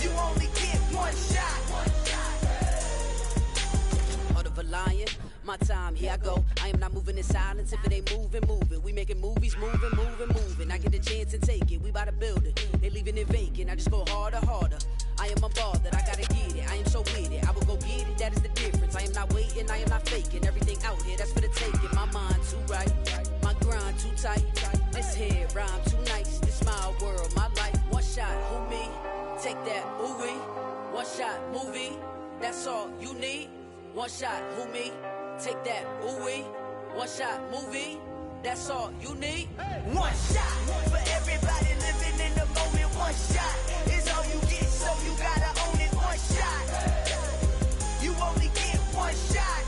You only get one shot. Heart of a lion, my time, here I go. I am not moving in silence. If it ain't moving, moving. We making movies, moving, moving, moving. I get a chance and take it. We bout to build it. They leaving it vacant. I just go harder, harder. I am unbothered, I gotta get it. I am so with it. I will go get it, that is the difference. I am not waiting, I am not faking. Everything out here, that's for the taking. My mind too right, my grind too tight. This head rhyme too nice. This my world, my life. One shot, who me? Take that, ooh wee. One shot, movie. That's all you need. One shot, who me? Take that, ooh wee. One shot, movie. That's all you need. One shot for everybody living in the moment. One shot is all you get, so you gotta own it. One shot. You only get one shot.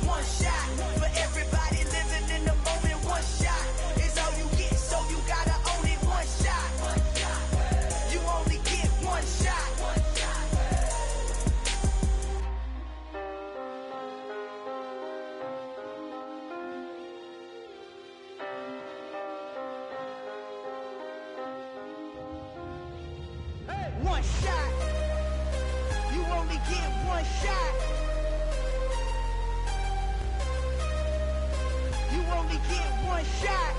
One shot for everybody living in the moment. One shot is all you get, so you gotta own it. One shot. You only get one shot. One shot. You only get one shot. You only get one shot.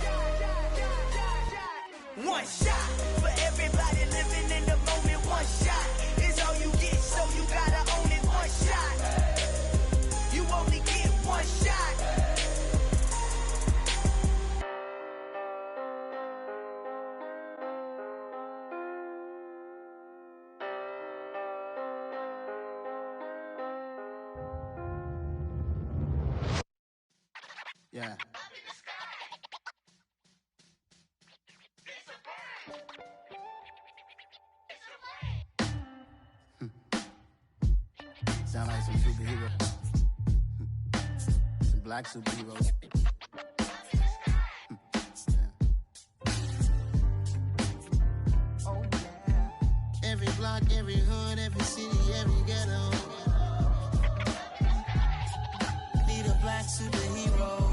One shot for everybody living in the moment. One shot is all you get, so you gotta own it. One shot. You only get one shot. Yeah. Sound like some superheroes. Some black superheroes. Oh, yeah. Every block, every hood, every city, every ghetto. Need a black superhero.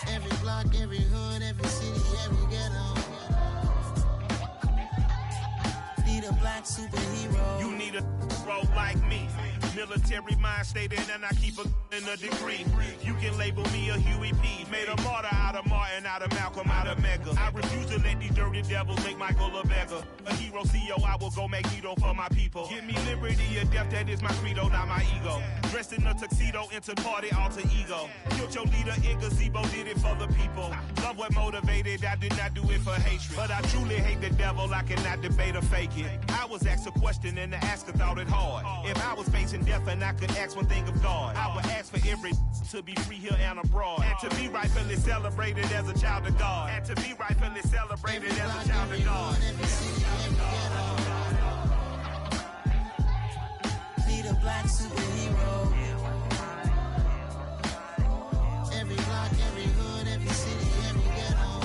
Every block, every hood, every city, every ghetto. Need a black superhero. You need a role like me. Military mind stated, and I keep a degree. You can label me a Huey P. Made a martyr out of Martin, out of Malcolm, out of Mega. I refuse to let these dirty devils make Michael a beggar. A hero CEO, I will go Magneto for my people. Give me liberty or death, that is my credo, not my ego. Dressed in a tuxedo, into party, alter ego. Killed your leader in gazebo, did it for the people. Love what motivated, I did not do it for hatred. But I truly hate the devil, I cannot debate or fake it. I was asked a question and the asker thought it hard. If I was facing death and I could ask one thing of God, I would ask for every to be free here and abroad. And to be rightfully celebrated as a child of God. And to be rightfully celebrated as a child of God. Need a black superhero. Every block, every hood, every city, every ghetto.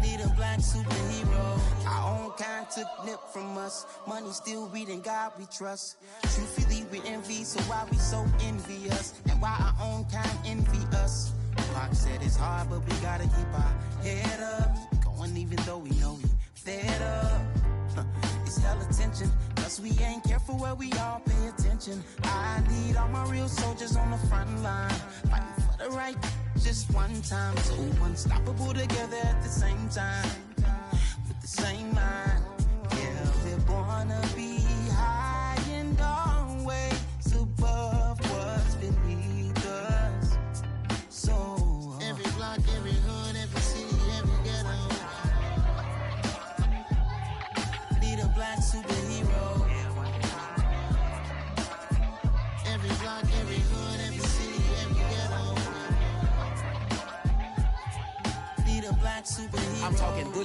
Need a black superhero. Our own kind took nip from us. Money still reading God we trust. Truthfully we envy, so why we so envious? And why our own kind envy us? Pac said it's hard, but we gotta keep our head up. Going even though we know we fed up. It's hella tension, cause we ain't careful where we all pay attention. I need all my real soldiers on the front line, fighting for the right just one time. So unstoppable together at the same time, with the same mind. Yeah, we're born to be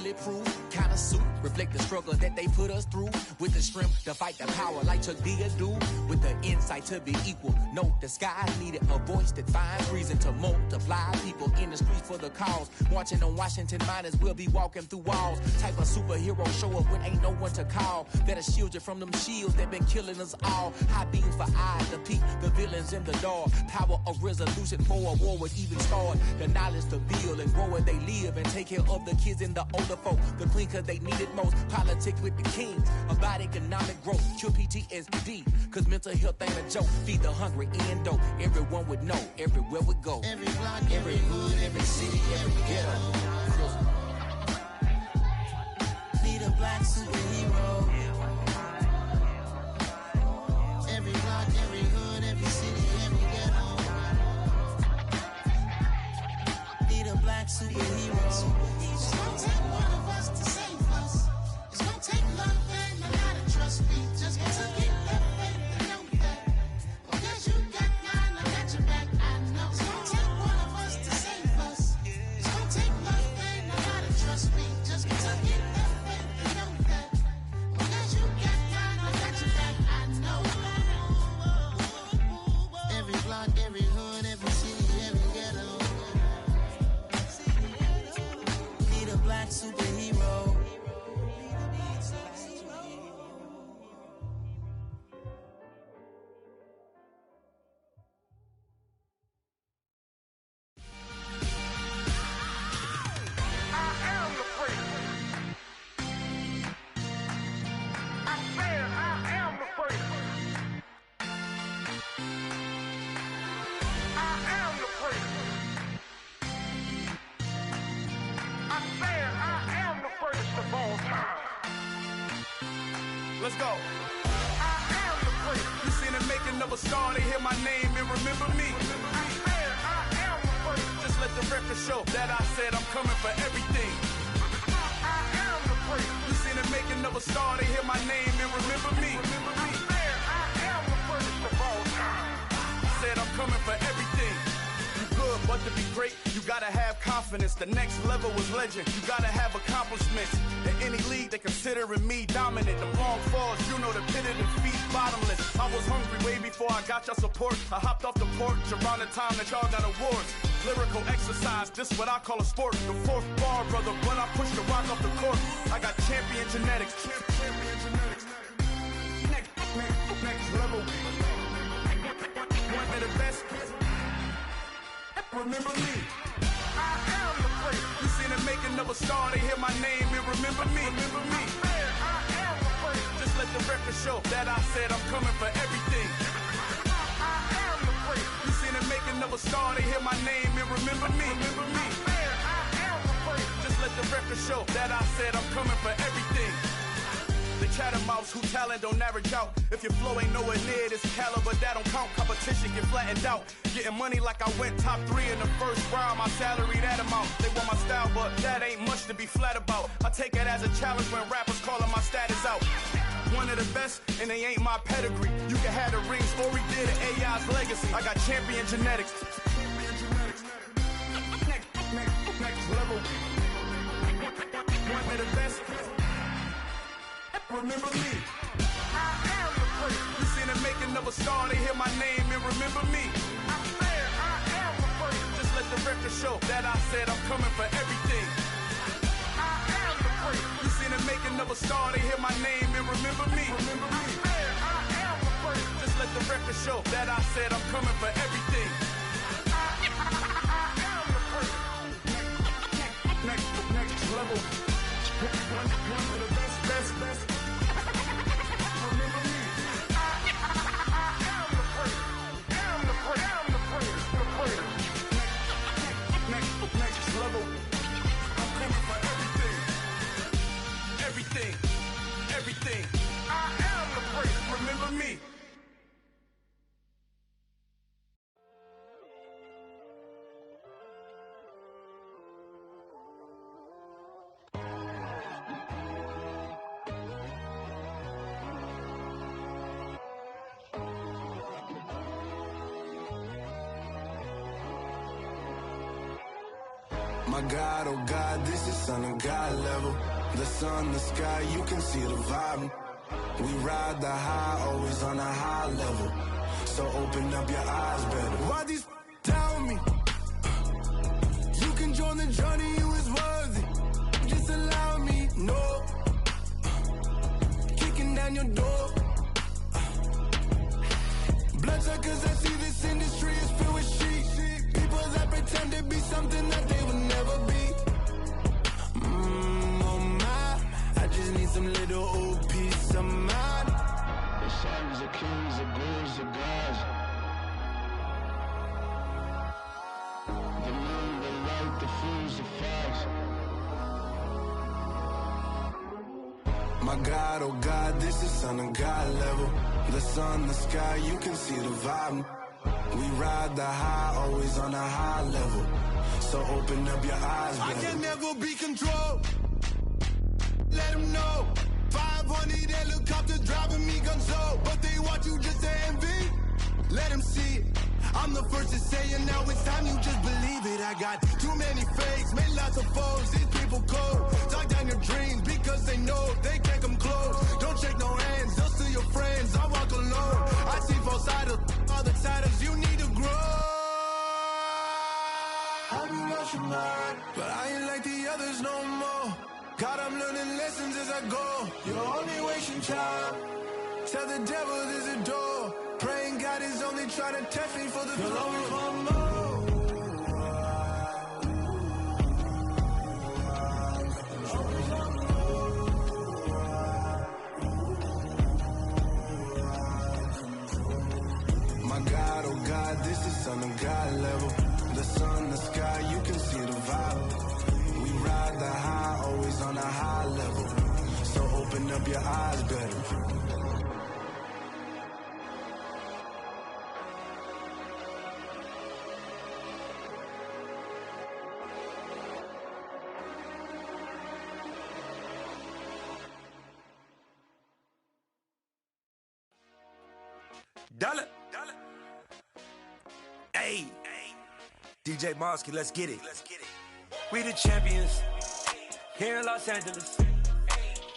bulletproof kind of suit. Reflect the struggle that they put us through. With the strength to fight the power like Chuck D do. With the insight to be equal. No, the sky needed a voice that finds reason to multiply. People in the streets for the cause. Marching on Washington miners will be walking through walls. Type of superhero show up when ain't no one to call. That'll shield you from them shields that been killing us all. High beams for eyes to peek the villains in the dark. Power of resolution for a war would even start. The knowledge to build and grow where they live and take care of the kids and the older folk. The queen cause they need it most. Politics with the kings. About economic growth. Cure PTSD. Cause mental health ain't a joke. Feed the hungry and dope. Everyone would know. Everywhere we go. Every block, every hood, every city, every ghetto. Need a black superhero. Every block, every hood, every city, every ghetto. Need a black superhero. It's gonna take one of us to save us. It's gonna take love and a lot of trust. We just got to get that faith and know that. Because you got mine, I got your back. I know. It's gonna take one of us to save us. It's gonna take love and a lot of trust. We just got to get that faith and know that. Because you got mine, I got your back. I know. Every block, every hood, every city, every ghetto. Need a black superhero. Let's go. I am the prince. You seen the making of a star, they hear my name and remember me. I am the prince. Just let the record show that I said I'm coming for everything. I am the prince. You seen the making of a star, they hear my name and remember me. I am the prince of all time. Said I'm coming for everything. You good, but to be great, you gotta have confidence. The next level was legend. You gotta have accomplishments. In any league, they considering me dominant. The long falls, you know the pit of defeat, bottomless. I was hungry way before I got your support. I hopped off the porch around the time that y'all got awards. Lyrical exercise, this what I call a sport. The fourth bar, brother, when I push the rock off the court. I got champion genetics. Champion genetics. Next level. One of the best. Remember me. I am the prince. You seen the making of a star, they hear my name and remember me. Remember me. I am the prince. Just let the record show that I said I'm coming for everything. I am the prince. You seen the making of a star, they hear my name and remember me. Remember me. I am the prince. Just let the record show that I said I'm coming for everything. The chattermouths who talent don't average out. If your flow ain't nowhere near this caliber, that don't count. Competition get flattened out. Getting money like I went top 3 in the first round. My salary that amount. They want my style, but that ain't much to be flat about. I take it as a challenge when rappers calling my status out. One of the best, and they ain't my pedigree. You can have the rings, or we did it, AI's legacy. I got champion genetics. Next level. One of the best. Remember me. I am the prince. You seen the making of a star, they hear my name and remember me. I am the prince. Just let the record show that I said I'm coming for everything. I am the prince. You seen the making of a star, they hear my name and remember me. Remember me. I am the prince. Just let the record show that I said I'm coming for everything. I am the prince. Next level. One of the best. Next level. I'm coming for everything. Everything. I am the prince. Remember me. My God, oh God, this is son of God level. The sun, the sky, you can see the vibe. We ride the high, always on a high level. So open up your eyes better. Why these tell me? You can join the journey, you is worthy. Just allow me, no. Kicking down your door. Bloodsuckers, I see this industry is filled with sheep. People that pretend to be something that they would never be. Oh my, I just need some little old peace of mind. The sons of kings, the gurus, the gods. The moon, the light, the fools, the facts. My God, oh God, this is son of God level. The sun, the sky, you can see the vibe. We ride the high, always on a high level. So open up your eyes, baby. I can never be controlled. Let them know. 500 helicopters driving me gonzo. But they want you just to envy. Let them see it. I'm the first to say it, now it's time you just believe it. I got too many fakes, made lots of foes. These people cold. Talk down your dreams because they know they can't come close. Don't shake no hands, they'll steal your friends. I walk alone. I see false idols, other titles, you need to grow. Have you lost your mind? But I ain't like the others no more. God, I'm learning lessons as I go. You're only wasting time. Tell the devil there's a door. Praying God is only trying to test me for the throne. My God, oh God, this is son of God level. The sun, the sky, you can see the vibe. We ride the high, always on a high level. So open up your eyes better. Dollar. Hey. DJ Mosky, let's get it. We the champions. Here in Los Angeles.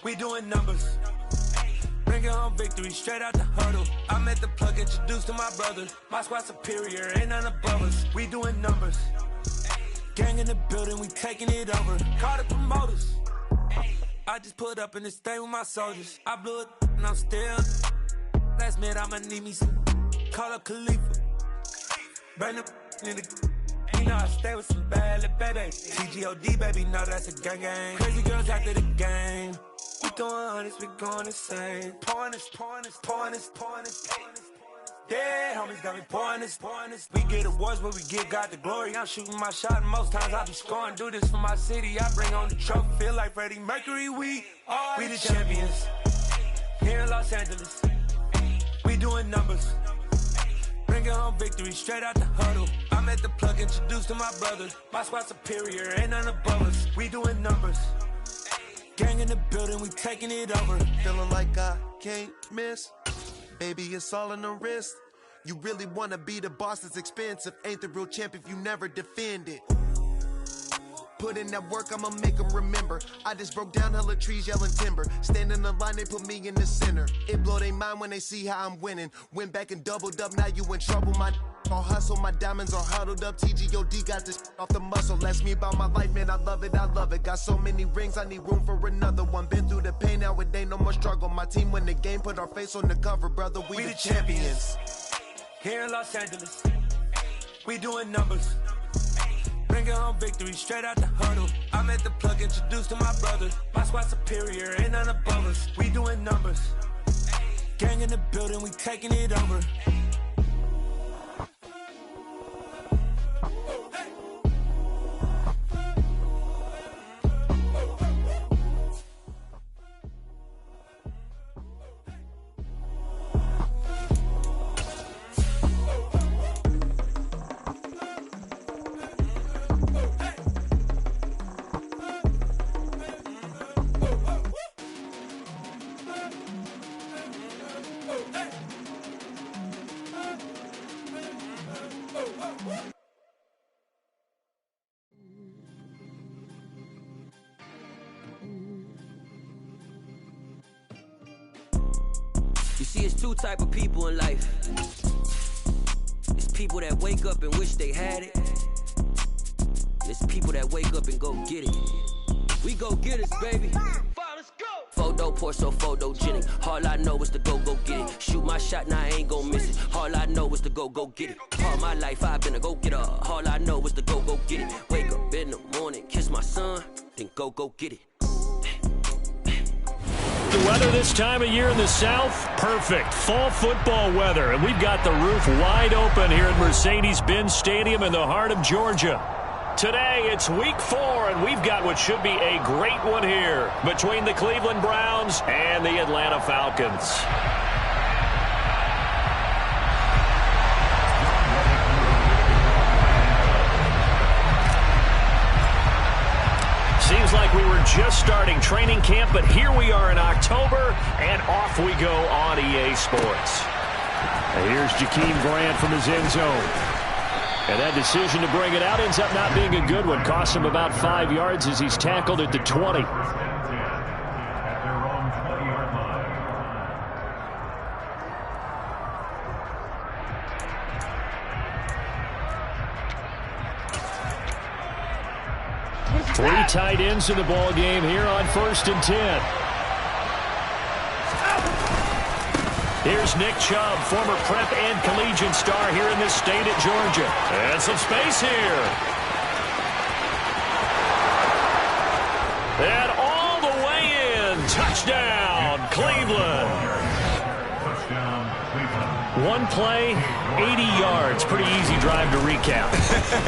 We doing numbers. Bringing home victory straight out the huddle. I'm at the plug, introduced to my brother. My squad superior, ain't none above us. We doing numbers. Gang in the building, we taking it over. Call the promoters. I just put up in this thing with my soldiers. I blew it and I'm still. Last minute, I'ma need me some. Call up Khalifa. Burn the in the. You know I stay with some bad little baby. TGOD, baby, know that's a gang gang. Crazy girls after the game. We throwing hundreds, we going insane. Pouring this. Yeah, homies got me pouring this. We get awards, but we get God the glory. I'm shooting my shot, and most times I be scoring. Do this for my city, I bring on the trophy. Feel like Freddie Mercury, we the champions. Here in Los Angeles. We doing numbers. Bringing home victory straight out the huddle. I'm at the plug, introduced to my brother. My squad superior, ain't none above us. We doing numbers. Gang in the building, we taking it over. Feeling like I can't miss. Baby, it's all in the wrist. You really wanna be the boss, that's expensive. Ain't the real champ if you never defend it. Put in that work, I'ma make them remember. I just broke down hella trees, yelling timber. Stand in the line, they put me in the center. It blow their mind when they see how I'm winning. Went back and doubled up, now you in trouble. My all hustle, my diamonds are huddled up. TGOD got this off the muscle. Ask me about my life, man, I love it. Got so many rings, I need room for another one. Been through the pain, now it ain't no more struggle. My team win the game, put our face on the cover, brother. We the champions. Here in Los Angeles. We doing numbers. Bringing home victory straight out the huddle. I'm at the plug, introduced to my brother. My squad superior, ain't none above us. We doing numbers. Gang in the building, we taking it over. You see, it's two type of people in life. It's people that wake up and wish they had it. And it's people that wake up and go get it. We go get it, baby. Photo poor, so photogenic. All I know is to go get it. Shoot my shot, now I ain't gon' miss it. All I know is to go get it. All my life I've been a go-getter. All I know is to go get it. Wake up in the morning, kiss my son, then go get it. The weather this time of year in the South, perfect. Fall football weather, and we've got the roof wide open here at Mercedes-Benz Stadium in the heart of Georgia. Today, it's week 4, and we've got what should be a great one here between the Cleveland Browns and the Atlanta Falcons. Seems like we were just starting training camp, but here we are in October, and off we go on EA Sports. And here's Jakeem Grant from his end zone. And that decision to bring it out ends up not being a good one. Costs him about 5 yards as he's tackled at the 20. Three tight ends in the ball game here on 1st and 10. Here's Nick Chubb, former prep and collegiate star here in this state at Georgia. And some space here. And all the way in. Touchdown, Cleveland. One play, 80 yards. Pretty easy drive to recap.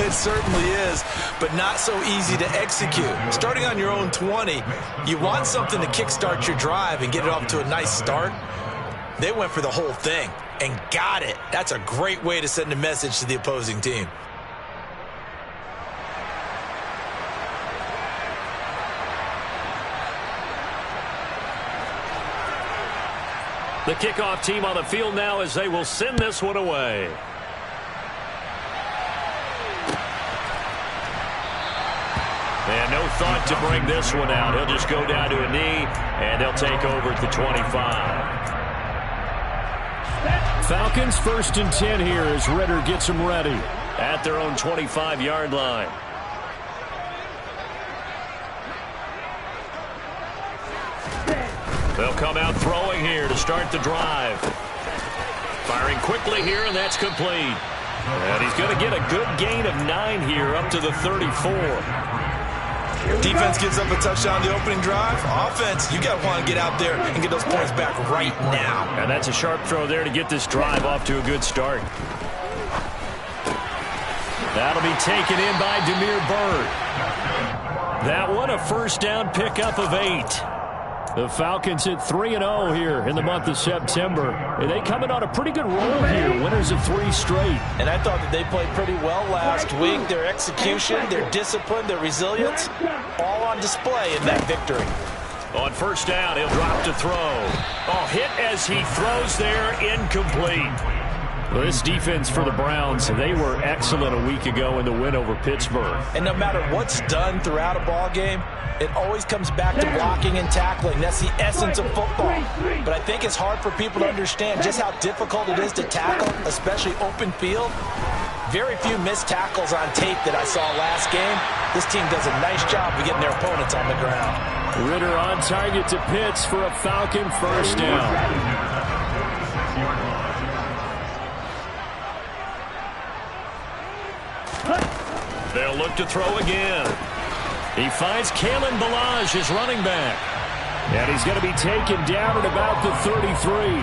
It certainly is, but not so easy to execute. Starting on your own 20, you want something to kickstart your drive and get it off to a nice start. They went for the whole thing and got it. That's a great way to send a message to the opposing team. The kickoff team on the field now as they will send this one away. And no thought to bring this one out. He'll just go down to a knee, and they'll take over at the 25. Falcons 1st and 10 here as Ritter gets them ready at their own 25-yard line. They'll come out throwing here to start the drive. Firing quickly here, and that's complete. And he's going to get a good gain of 9 here up to the 34. Defense gives up a touchdown on the opening drive. Offense, you got to want to get out there and get those points back right now. And that's a sharp throw there to get this drive off to a good start. That'll be taken in by Damiere Byrd. That one a first down pickup of 8. The Falcons hit 3-0 here in the month of September. And they come in on a pretty good roll here, winners of 3 straight. And I thought that they played pretty well last week. Their execution, their discipline, their resilience, all on display in that victory. On first down, he'll drop to throw. Oh, hit as he throws there, incomplete. Well, this defense for the Browns, they were excellent a week ago in the win over Pittsburgh. And no matter what's done throughout a ball game, it always comes back to blocking and tackling. That's the essence of football. But I think it's hard for people to understand just how difficult it is to tackle, especially open field. Very few missed tackles on tape that I saw last game. This team does a nice job of getting their opponents on the ground. Ritter on target to Pitts for a Falcon first down. They'll look to throw again. He finds Kalen Ballage, his running back. And he's going to be taken down at about the 33.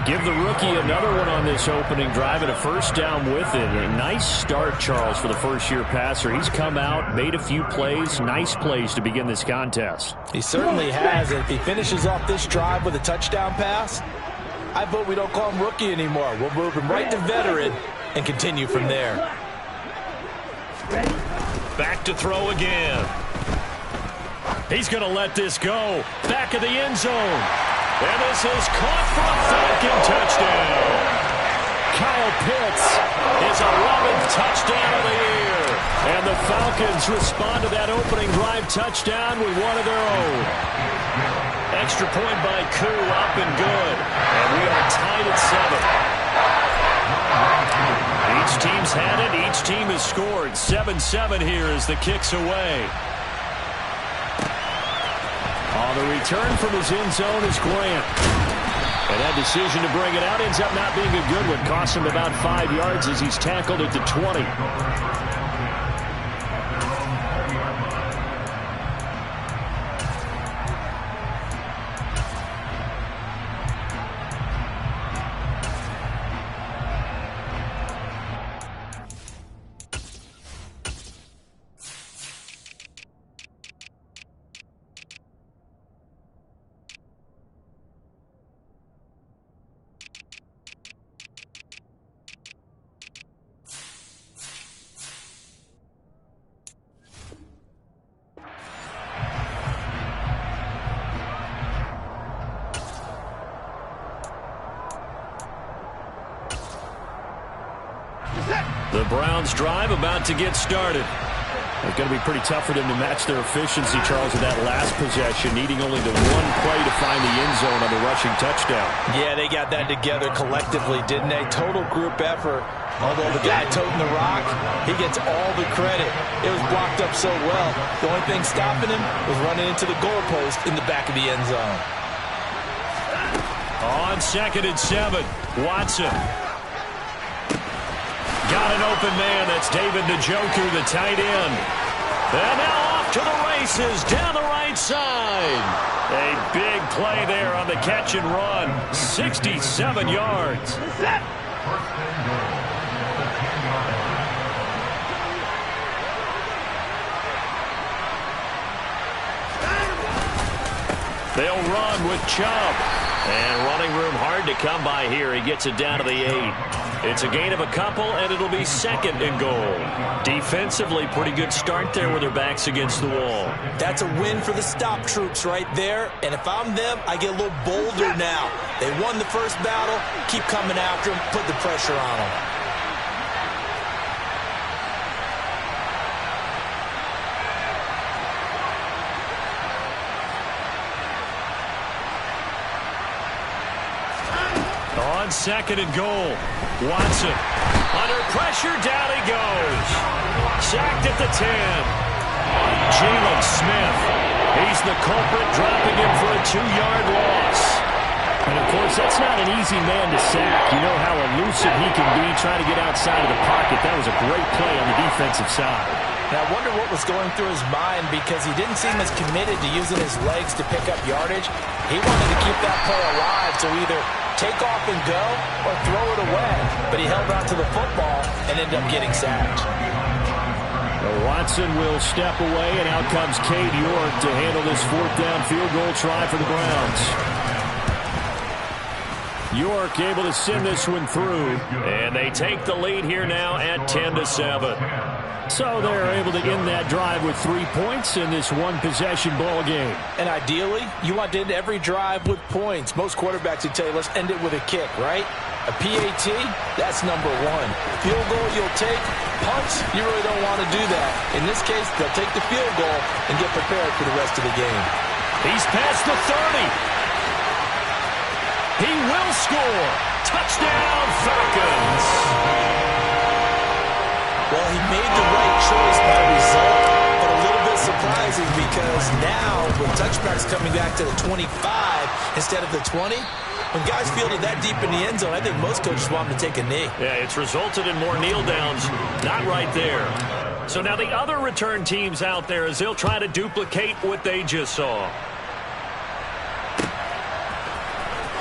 Give the rookie another one on this opening drive and a first down with it. A nice start, Charles, for the first-year passer. He's come out, made a few plays, nice plays to begin this contest. He certainly has. And if he finishes off this drive with a touchdown pass, I vote we don't call him rookie anymore. We'll move him right to veteran and continue from there. Back to throw again. He's going to let this go. Back of the end zone. And this is caught for a Falcon touchdown. Kyle Pitts, his 11th touchdown of the year. And the Falcons respond to that opening drive touchdown with one of their own. And Extra point by Koo, up and good. And we are tied at 7. Each team's had it. Each team has scored. 7-7 here as the kick's away. On the return from his end zone is Grant. And that decision to bring it out ends up not being a good one. Costs him about 5 yards as he's tackled at the 20. The Browns drive about to get started. It's going to be pretty tough for them to match their efficiency, Charles, with that last possession, needing only the one play to find the end zone on the rushing touchdown. Yeah, they got that together collectively, didn't they? Total group effort. Although the guy toting the rock, he gets all the credit. It was blocked up so well. The only thing stopping him was running into the goalpost in the back of the end zone. On 2nd and 7, Watson. Got an open man. That's David Njoku, the tight end. And now off to the races down the right side. A big play there on the catch and run. 67 yards. They'll run with Chubb. And running room hard to come by here. He gets it down to the 8. It's a gain of a couple, and it'll be 2nd and goal. Defensively, pretty good start there with their backs against the wall. That's a win for the stop troops right there. And if I'm them, I get a little bolder now. They won the first battle. Keep coming after them. Put the pressure on them. On 2nd and goal, Watson under pressure, down he goes. Sacked at the 10. Jalen Smith, he's the culprit, dropping him for a 2-yard loss. And of course, that's not an easy man to sack. You know how elusive he can be trying to get outside of the pocket. That was a great play on the defensive side. Now, I wonder what was going through his mind, because he didn't seem as committed to using his legs to pick up yardage. He wanted to keep that play alive, so either take off and go or throw it away. But he held on to the football and ended up getting sacked. Watson will step away, and out comes Cade York to handle this 4th down field goal try for the Browns. York able to send this one through, and they take the lead here now at 10-7. So they're able to end that drive with 3 points in this one-possession ball game. And ideally, you want to end every drive with points. Most quarterbacks would tell you, let's end it with a kick, right? A PAT, that's number 1. Field goal you'll take. Punts, you really don't want to do that. In this case, they'll take the field goal and get prepared for the rest of the game. He's past the 30. He will score. Touchdown, Falcons. Well, he made the right choice by result, but a little bit surprising because now, with touchbacks coming back to the 25 instead of the 20, when guys fielded that deep in the end zone, I think most coaches want them to take a knee. Yeah, it's resulted in more kneel downs. Not right there. So now the other return teams out there, as they'll try to duplicate what they just saw.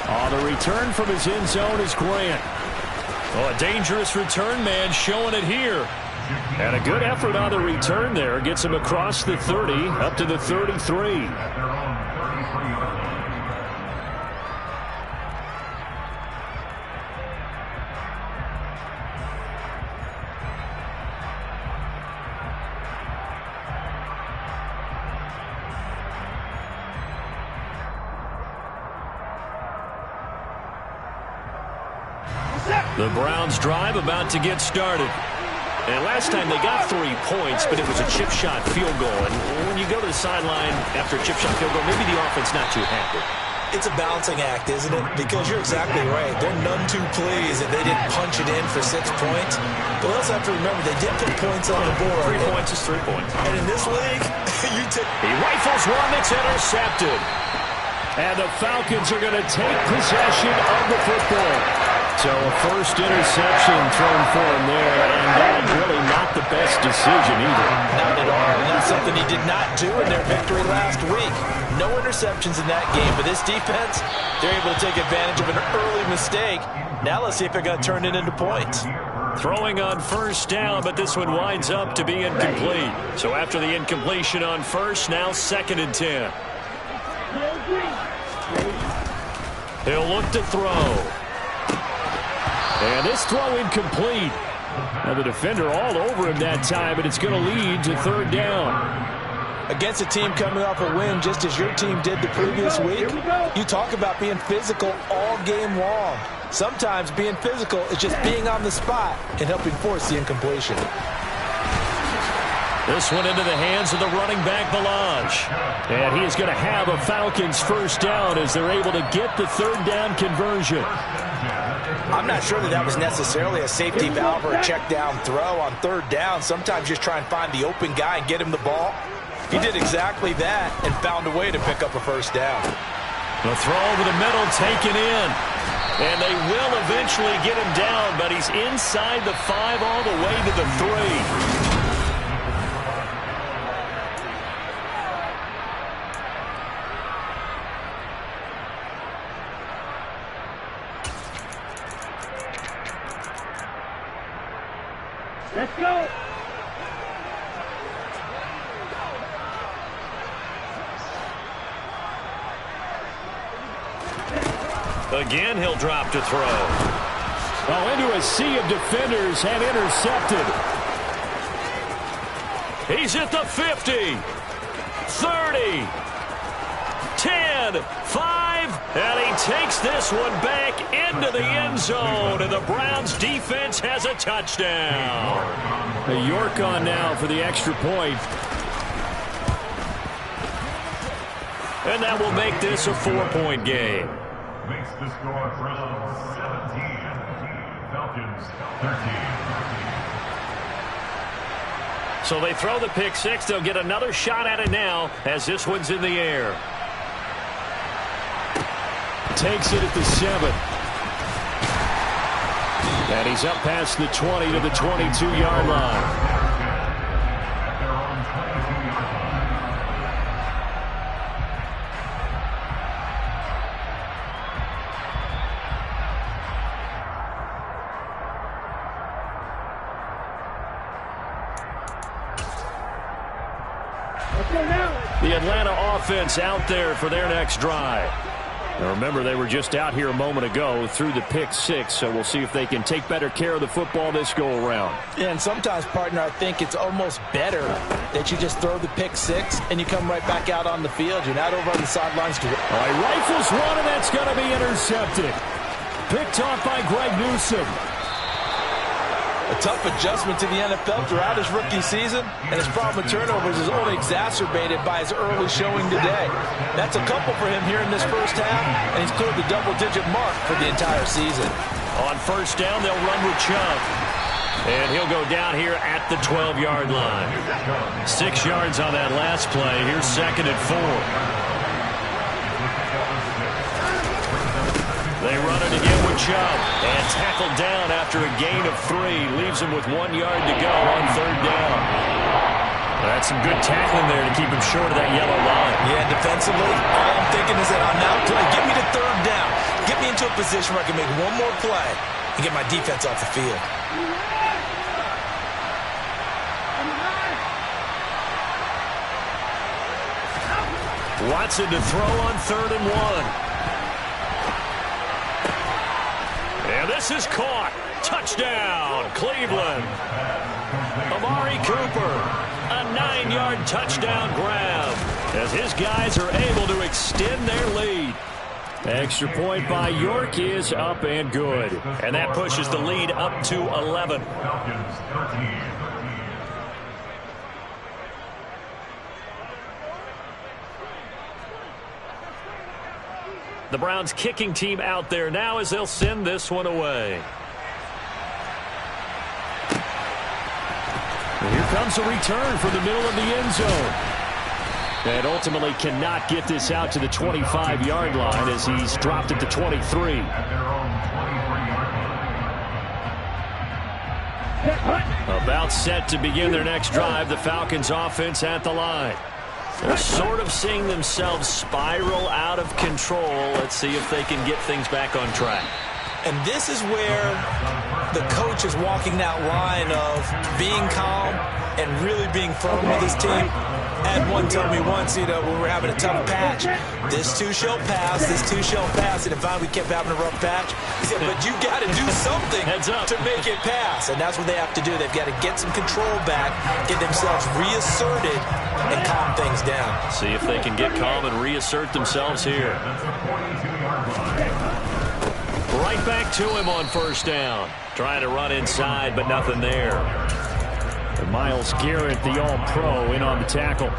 On the return from his end zone is Grant. Oh, a dangerous return man showing it here. And a good effort on the return there. Gets him across the 30, up to the 33. The Browns drive about to get started. And last time they got 3 points, but it was a chip shot field goal. And when you go to the sideline after a chip shot field goal, maybe the offense not too happy. It's a balancing act, isn't it? Because you're exactly right. They're none too pleased that they didn't punch it in for 6 points. But we also have to remember they did put points on the board. 3 points is 3 points. And in this league, he rifles one that's intercepted. And the Falcons are going to take possession of the football. So a first interception thrown for him there, and that really not the best decision either. Not at all, and that's something he did not do in their victory last week. No interceptions in that game, but this defense, they're able to take advantage of an early mistake. Now let's see if they're going to turn it into points. Throwing on first down, but this one winds up to be incomplete. So after the incompletion on first, now 2nd and 10. He'll look to throw. And this throw incomplete. Now the defender all over him that time, but it's going to lead to 3rd down. Against a team coming off a win just as your team did the previous week, you talk about being physical all game long. Sometimes being physical is just being on the spot and helping force the incompletion. This one into the hands of the running back, Balaj. And he is going to have a Falcons first down as they're able to get the 3rd down conversion. I'm not sure that was necessarily a safety valve or a check down throw on 3rd down. Sometimes just try and find the open guy and get him the ball. He did exactly that and found a way to pick up a first down. The throw over the middle taken in. And they will eventually get him down, but he's inside the 5 all the way to the 3. Let's go. Again, he'll drop to throw. Oh, into a sea of defenders and intercepted. He's at the 50, 30, 10, 5, and he takes this one back into the end zone, and the Browns defense has a touchdown. The York on now for the extra point. And that will make this a 4-point game. Makes the score Browns 17, Falcons 13. So they throw the pick 6. They'll get another shot at it now as this one's in the air. Takes it at the 7. And he's up past the 20 to the 22-yard line. The Atlanta offense out there for their next drive. Now remember, they were just out here a moment ago through the pick 6, so we'll see if they can take better care of the football this go-around. Yeah, and sometimes, partner, I think it's almost better that you just throw the pick 6 and you come right back out on the field. You're not over on the sidelines. All right, rifles one, and that's going to be intercepted. Picked off by Greg Newsome. A tough adjustment to the NFL throughout his rookie season, and his problem with turnovers is only exacerbated by his early showing today. That's a couple for him here in this first half, and he's cleared the double-digit mark for the entire season. On first down, they'll run with Chubb. And he'll go down here at the 12-yard line. 6 yards on that last play. Here's 2nd and 4. They run it again with Chubb, and tackled down after a gain of 3. Leaves him with 1 yard to go on 3rd down. That's some good tackling there to keep him short of that yellow line. Yeah, defensively, all I'm thinking is that on now play, get me to 3rd down. Get me into a position where I can make one more play and get my defense off the field. Watson to throw on 3rd and 1. And this is caught. Touchdown, Cleveland. Amari Cooper, a 9-yard touchdown grab as his guys are able to extend their lead. Extra point by York is up and good. And that pushes the lead up to 11. Falcons 13. The Browns kicking team out there now as they'll send this one away. And here comes a return from the middle of the end zone. And ultimately cannot get this out to the 25-yard line as he's dropped at the 23. About set to begin their next drive, the Falcons offense at the line. They're sort of seeing themselves spiral out of control. Let's see if they can get things back on track. And this is where the coach is walking that line of being calm and really being firm with his team. I had one tell me once, when we're having a tough patch, this too shall pass, this too shall pass. And if we kept having a rough patch, he said, but you got to do something to make it pass. And that's what they have to do. They've got to get some control back, get themselves reasserted, and calm things down. See if they can get calm and reassert themselves here. Right back to him on first down. Trying to run inside, but nothing there. And Myles Garrett, the All-Pro, in on the tackle.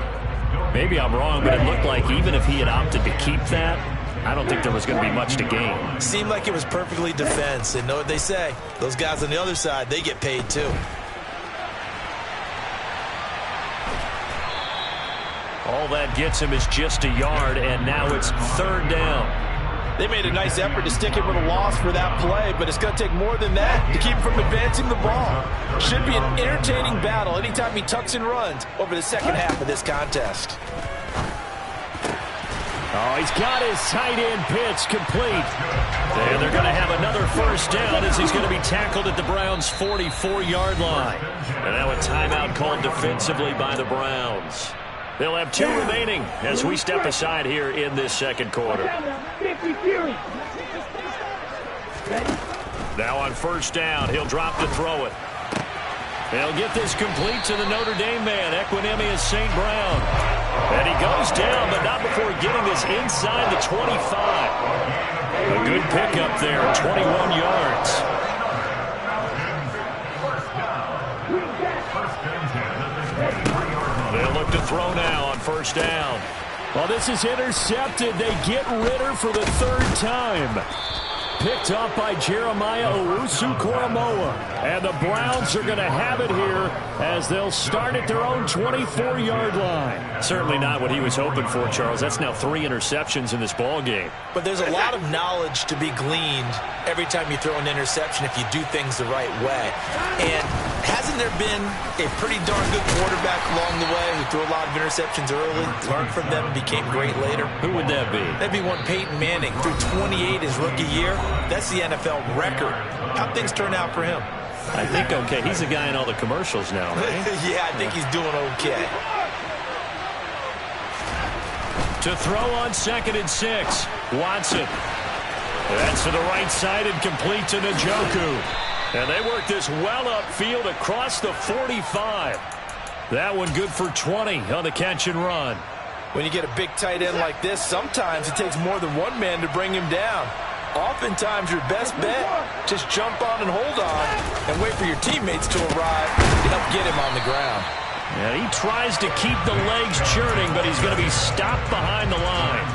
Maybe I'm wrong, but it looked like even if he had opted to keep that, I don't think there was going to be much to gain. Seemed like it was perfectly defense. And know what they say. Those guys on the other side, they get paid too. All that gets him is just a yard, and now it's third down. They made a nice effort to stick him with a loss for that play, but it's going to take more than that to keep him from advancing the ball. Should be an entertaining battle anytime he tucks and runs over the second half of this contest. Oh, he's got his tight end pitch complete. And they're going to have another first down as he's going to be tackled at the Browns' 44-yard line. And now a timeout called defensively by the Browns. They'll have 2 remaining as we step aside here in this second quarter. Now on first down, he'll drop to throw it. They'll get this complete to the Notre Dame man, Equinemius St. Brown. And he goes down, but not before getting this inside the 25. A good pickup there, 21 yards. They'll look to throw now on first down. Well, this is intercepted. They get Ritter for the third time. Picked up by Jeremiah Owusu-Koramoah. And the Browns are going to have it here as they'll start at their own 24-yard line. Certainly not what he was hoping for, Charles. That's now 3 interceptions in this ball game. But there's a lot of knowledge to be gleaned every time you throw an interception if you do things the right way. And hasn't there been a pretty darn good quarterback along the way who threw a lot of interceptions early, learned from them, and became great later? Who would that be? That'd be one Peyton Manning. Threw 28 his rookie year. That's the NFL record. How'd things turn out for him? I think okay. He's the guy in all the commercials now, right? Yeah, I think he's doing okay. To throw on 2nd and 6. Watson. That's to the right side and complete to Njoku. And they work this well upfield across the 45. That one good for 20 on the catch and run. When you get a big tight end like this, sometimes it takes more than one man to bring him down. Oftentimes, your best bet, just jump on and hold on and wait for your teammates to arrive to help get him on the ground. Yeah, he tries to keep the legs churning, but he's going to be stopped behind the line.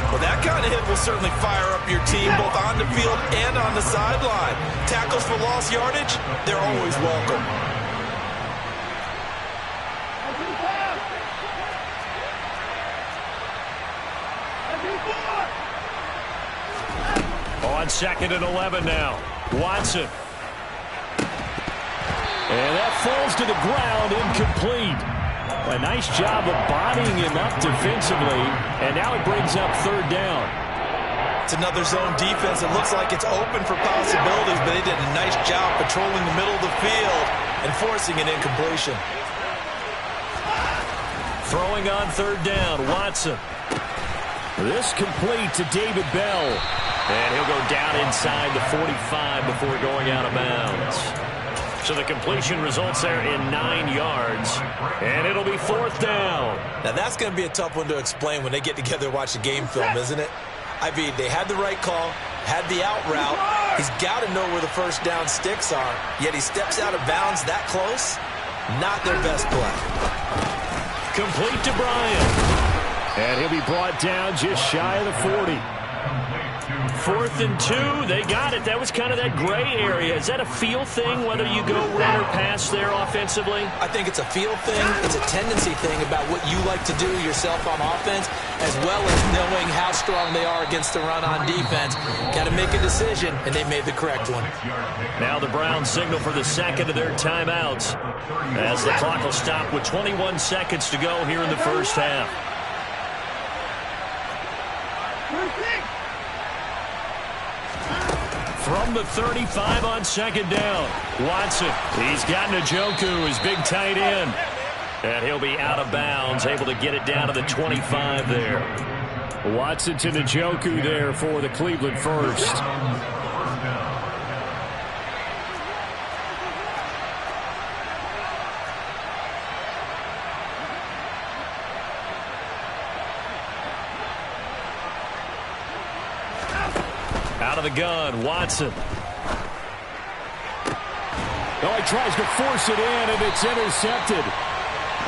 Well, that kind of hit will certainly fire up your team both on the field and on the sideline. Tackles for lost yardage, they're always welcome. On 2nd and 11 now. Watson. And that falls to the ground, incomplete. A nice job of bodying him up defensively, and now it brings up third down. It's another zone defense. It looks like it's open for possibilities, but they did a nice job patrolling the middle of the field and forcing an incompletion. Throwing on third down, Watson. This complete to David Bell. And he'll go down inside the 45 before going out of bounds. So the completion results there in 9 yards. And it'll be 4th down. Now that's going to be a tough one to explain when they get together and watch the game film, isn't it? I mean, they had the right call, had the out route. He's got to know where the first down sticks are, yet he steps out of bounds that close. Not their best play. Complete to Bryant. And he'll be brought down just shy of the 40. 4th and 2. They got it. That was kind of that gray area. Is that a feel thing, whether you go run or pass there offensively? I think it's a feel thing. It's a tendency thing about what you like to do yourself on offense, as well as knowing how strong they are against the run on defense. Got to make a decision, and they made the correct one. Now the Browns signal for the second of their timeouts, as the clock will stop with 21 seconds to go here in the first half. From the 35 on second down, Watson. He's got Njoku, his big tight end. And he'll be out of bounds, able to get it down to the 25 there. Watson to Njoku there for the Cleveland first. Out of the gun, Watson. Oh, he tries to force it in, and it's intercepted.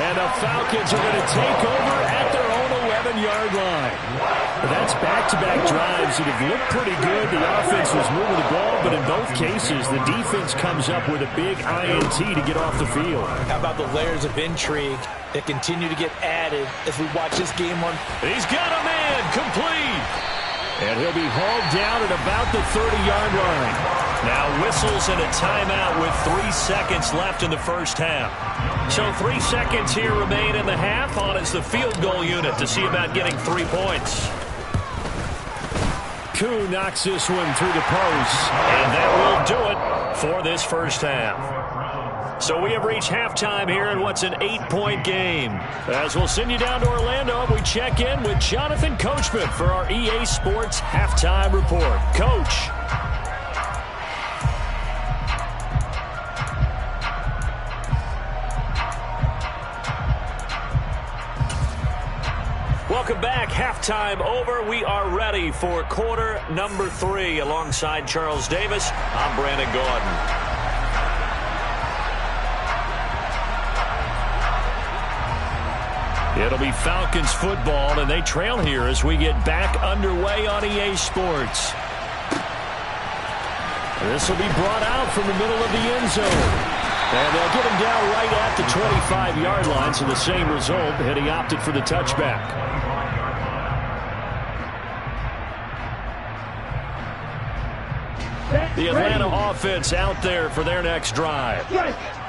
And the Falcons are going to take over at their own 11-yard line. That's back-to-back drives that have looked pretty good. The offense was moving the ball, but in both cases, the defense comes up with a big INT to get off the field. How about the layers of intrigue that continue to get added as we watch this game on? He's got a man, complete. And he'll be hauled down at about the 30-yard line. Now whistles and a timeout with 3 seconds left in the first half. So 3 seconds here remain in the half. On is the field goal unit to see about getting 3 points. Koo knocks this one through the post. And that will do it for this first half. So we have reached halftime here in what's an 8-point game. As we'll send you down to Orlando, we check in with Jonathan Coachman for our EA Sports Halftime Report. Coach. Welcome back. Halftime over. We are ready for quarter number 3. Alongside Charles Davis, I'm Brandon Gordon. It'll be Falcons football, and they trail here as we get back underway on EA Sports. This will be brought out from the middle of the end zone. And they'll get him down right at the 25-yard line, so the same result, and he opted for the touchback. The Atlanta offense out there for their next drive.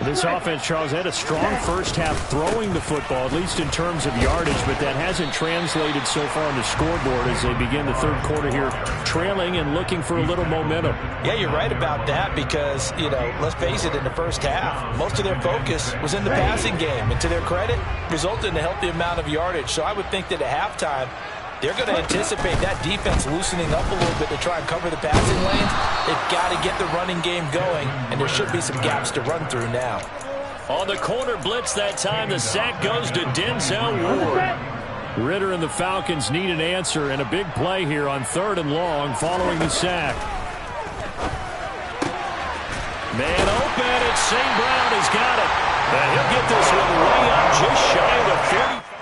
This offense, Charles, had a strong first half throwing the football, at least in terms of yardage, but that hasn't translated so far on the scoreboard as they begin the third quarter here, trailing and looking for a little momentum. Yeah, you're right about that because, let's face it, in the first half, most of their focus was in the passing game, and to their credit, resulted in a healthy amount of yardage. So I would think that at halftime, they're going to anticipate that defense loosening up a little bit to try and cover the passing lanes. They've got to get the running game going, and there should be some gaps to run through now. On the corner blitz that time, the sack goes to Denzel Ward. Ritter and the Falcons need an answer, and a big play here on 3rd and long following the sack. Man open, it's St. Brown has got it. And he'll get this one way up just shy of the 30.